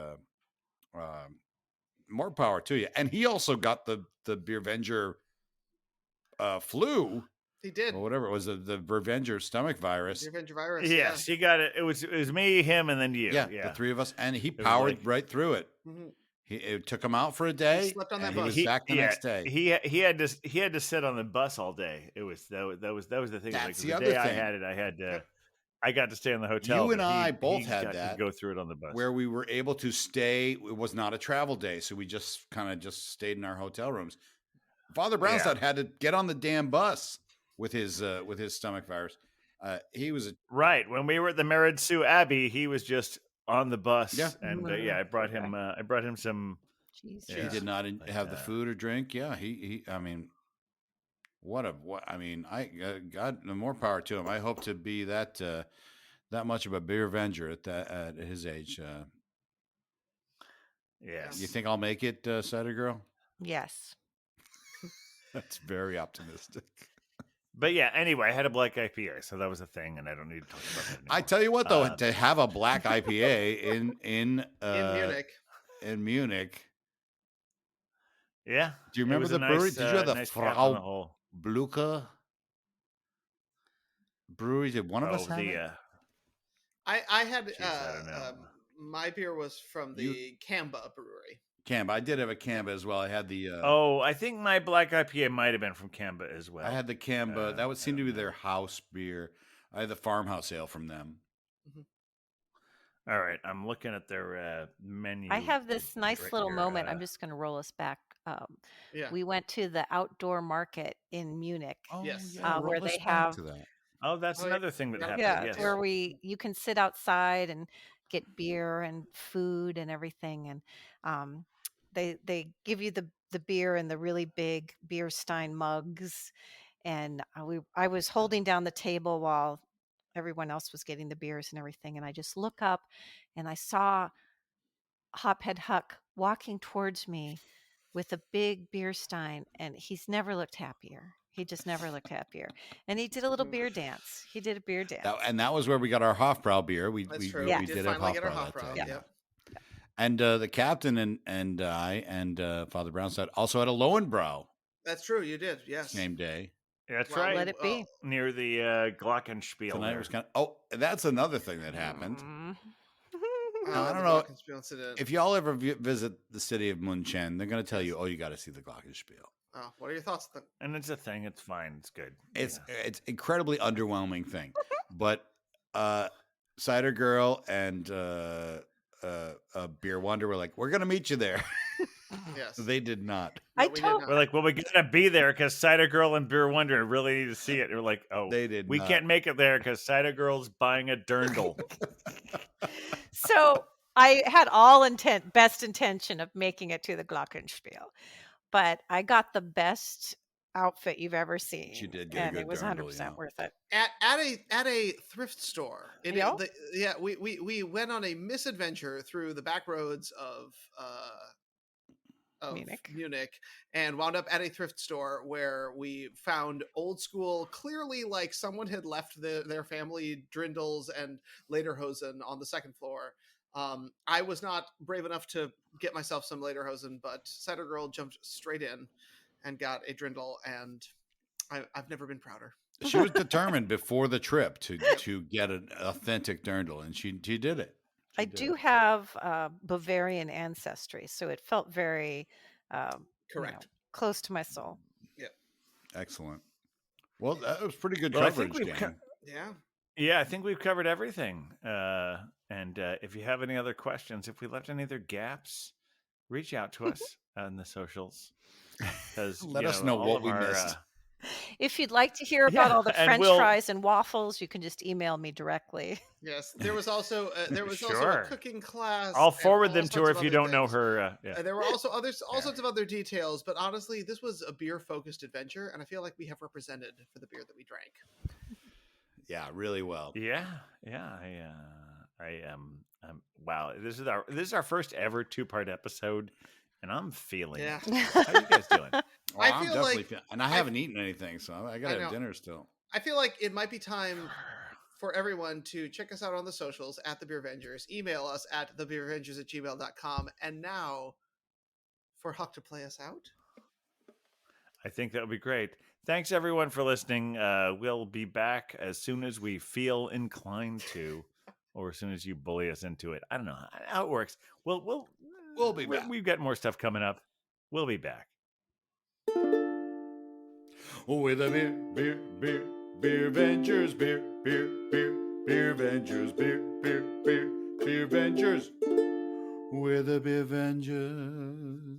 more power to you. And he also got the Beervenger flu. He did. Or whatever it was, the Beervenger stomach virus. Beervenger virus. Yes, he got it. It was me, him, and then you. Yeah, the three of us, and he powered right through it. Mm-hmm. It took him out for a day. He slept on that bus. He was back the next day. He had to sit on the bus all day. It was that was the thing. That's the other day thing. I had it. I got to stay in the hotel. You and I both had that. To go through it on the bus, where we were able to stay. It was not a travel day, so we just kind of stayed in our hotel rooms. Father Brownstown had to get on the damn bus with his stomach virus. He was right when we were at the Meridsu Abbey. He was just on the bus, and I brought him. I brought him some. He did not have the food or drink. Yeah, he. I mean, I mean, God, the more power to him. I hope to be that much of a Beervenger at his age. Yes. You think I'll make it, Cider Girl? Yes. That's very optimistic. But yeah, anyway, I had a black IPA, so that was a thing, and I don't need to talk about that anymore. I tell you what, though, to have a black IPA in Munich. In Munich. Yeah. Do you remember the brewery? Did you have the Frau Blucher brewery? Did one of us have it? I had my beer was from the Kamba brewery. Kamba. I did have a Kamba as well. I had the. I think my black IPA might have been from Kamba as well. I had the Kamba. That would seem to be their house beer. I had the farmhouse ale from them. Mm-hmm. All right, I'm looking at their menu. I have this nice little moment. I'm just going to roll us back. We went to the outdoor market in Munich. Oh, yes, where they have. Oh, that's another thing that happened. Yeah, yes. where you can sit outside and get beer and food and everything, and they give you the beer in the really big beer stein mugs, and I was holding down the table while everyone else was getting the beers and everything, and I just look up and I saw Hophead Huck walking towards me with a big beer stein, and he's never looked happier. He just never looked happier. And he did a little beer dance. He did a beer dance. And that was where we got our Hofbrau beer. We did have finally get our Hofbrau. Yeah. And the captain and I and Father Brownstead also had a Lowenbrow. That's true. You did. Yes. Same day. That's right. Let it be. Near the Glockenspiel. Tonight was kind of. Oh, that's another thing that happened. Now, I don't know if y'all ever visit the city of Munchen. They're going to tell you, "Oh, you got to see the Glockenspiel." Oh, what are your thoughts then? And it's a thing. It's fine. It's good. It's incredibly underwhelming thing, but Cider Girl and Beer Wonder were like, "We're going to meet you there." Yes, they did not. We're like, well, we gotta be there because Cider Girl and Beer Wonder really need to see it. And we're like, oh, they did. We can't make it there because Cider Girl's buying a dirndl. So I had best intention of making it to the Glockenspiel, but I got the best outfit you've ever seen. She did get and a good it was dirndl, 100% worth it. At a thrift store. We went on a misadventure through the back roads of Munich and wound up at a thrift store where we found old school, clearly like someone had left their family drindles and lederhosen on the second floor. I was not brave enough to get myself some lederhosen, but Cider Girl jumped straight in and got a drindle, and I've never been prouder. She was determined before the trip to get an authentic dirndl, and she did it. I do have Bavarian ancestry, so it felt very correct, close to my soul. Yeah, excellent. Well, that was pretty good coverage, Dan. Yeah, I think we've covered everything. And if you have any other questions, if we left any other gaps, reach out to us on the socials. Let us know what we missed. If you'd like to hear about all the French fries and waffles, you can just email me directly. Yes, there was also also a cooking class. I'll forward them to her if you don't know her. There were also all sorts of other details, but honestly, this was a beer-focused adventure, and I feel like we have represented for the beer that we drank. Yeah, really well. Yeah. I am. Wow, this is our first ever 2-part episode, and I'm feeling. Yeah. How are you guys doing? I feel like, and I haven't eaten anything, so I gotta have dinner still. I feel like it might be time for everyone to check us out on the socials at the Beervengers. Email us at thebeervengers@gmail.com. And now, for Huck to play us out. I think that would be great. Thanks everyone for listening. We'll be back as soon as we feel inclined to, or as soon as you bully us into it. I don't know how it works. We'll be back. We've got more stuff coming up. We'll be back. With a Beervengers, Beervengers, Beervengers. We're the Beervengers.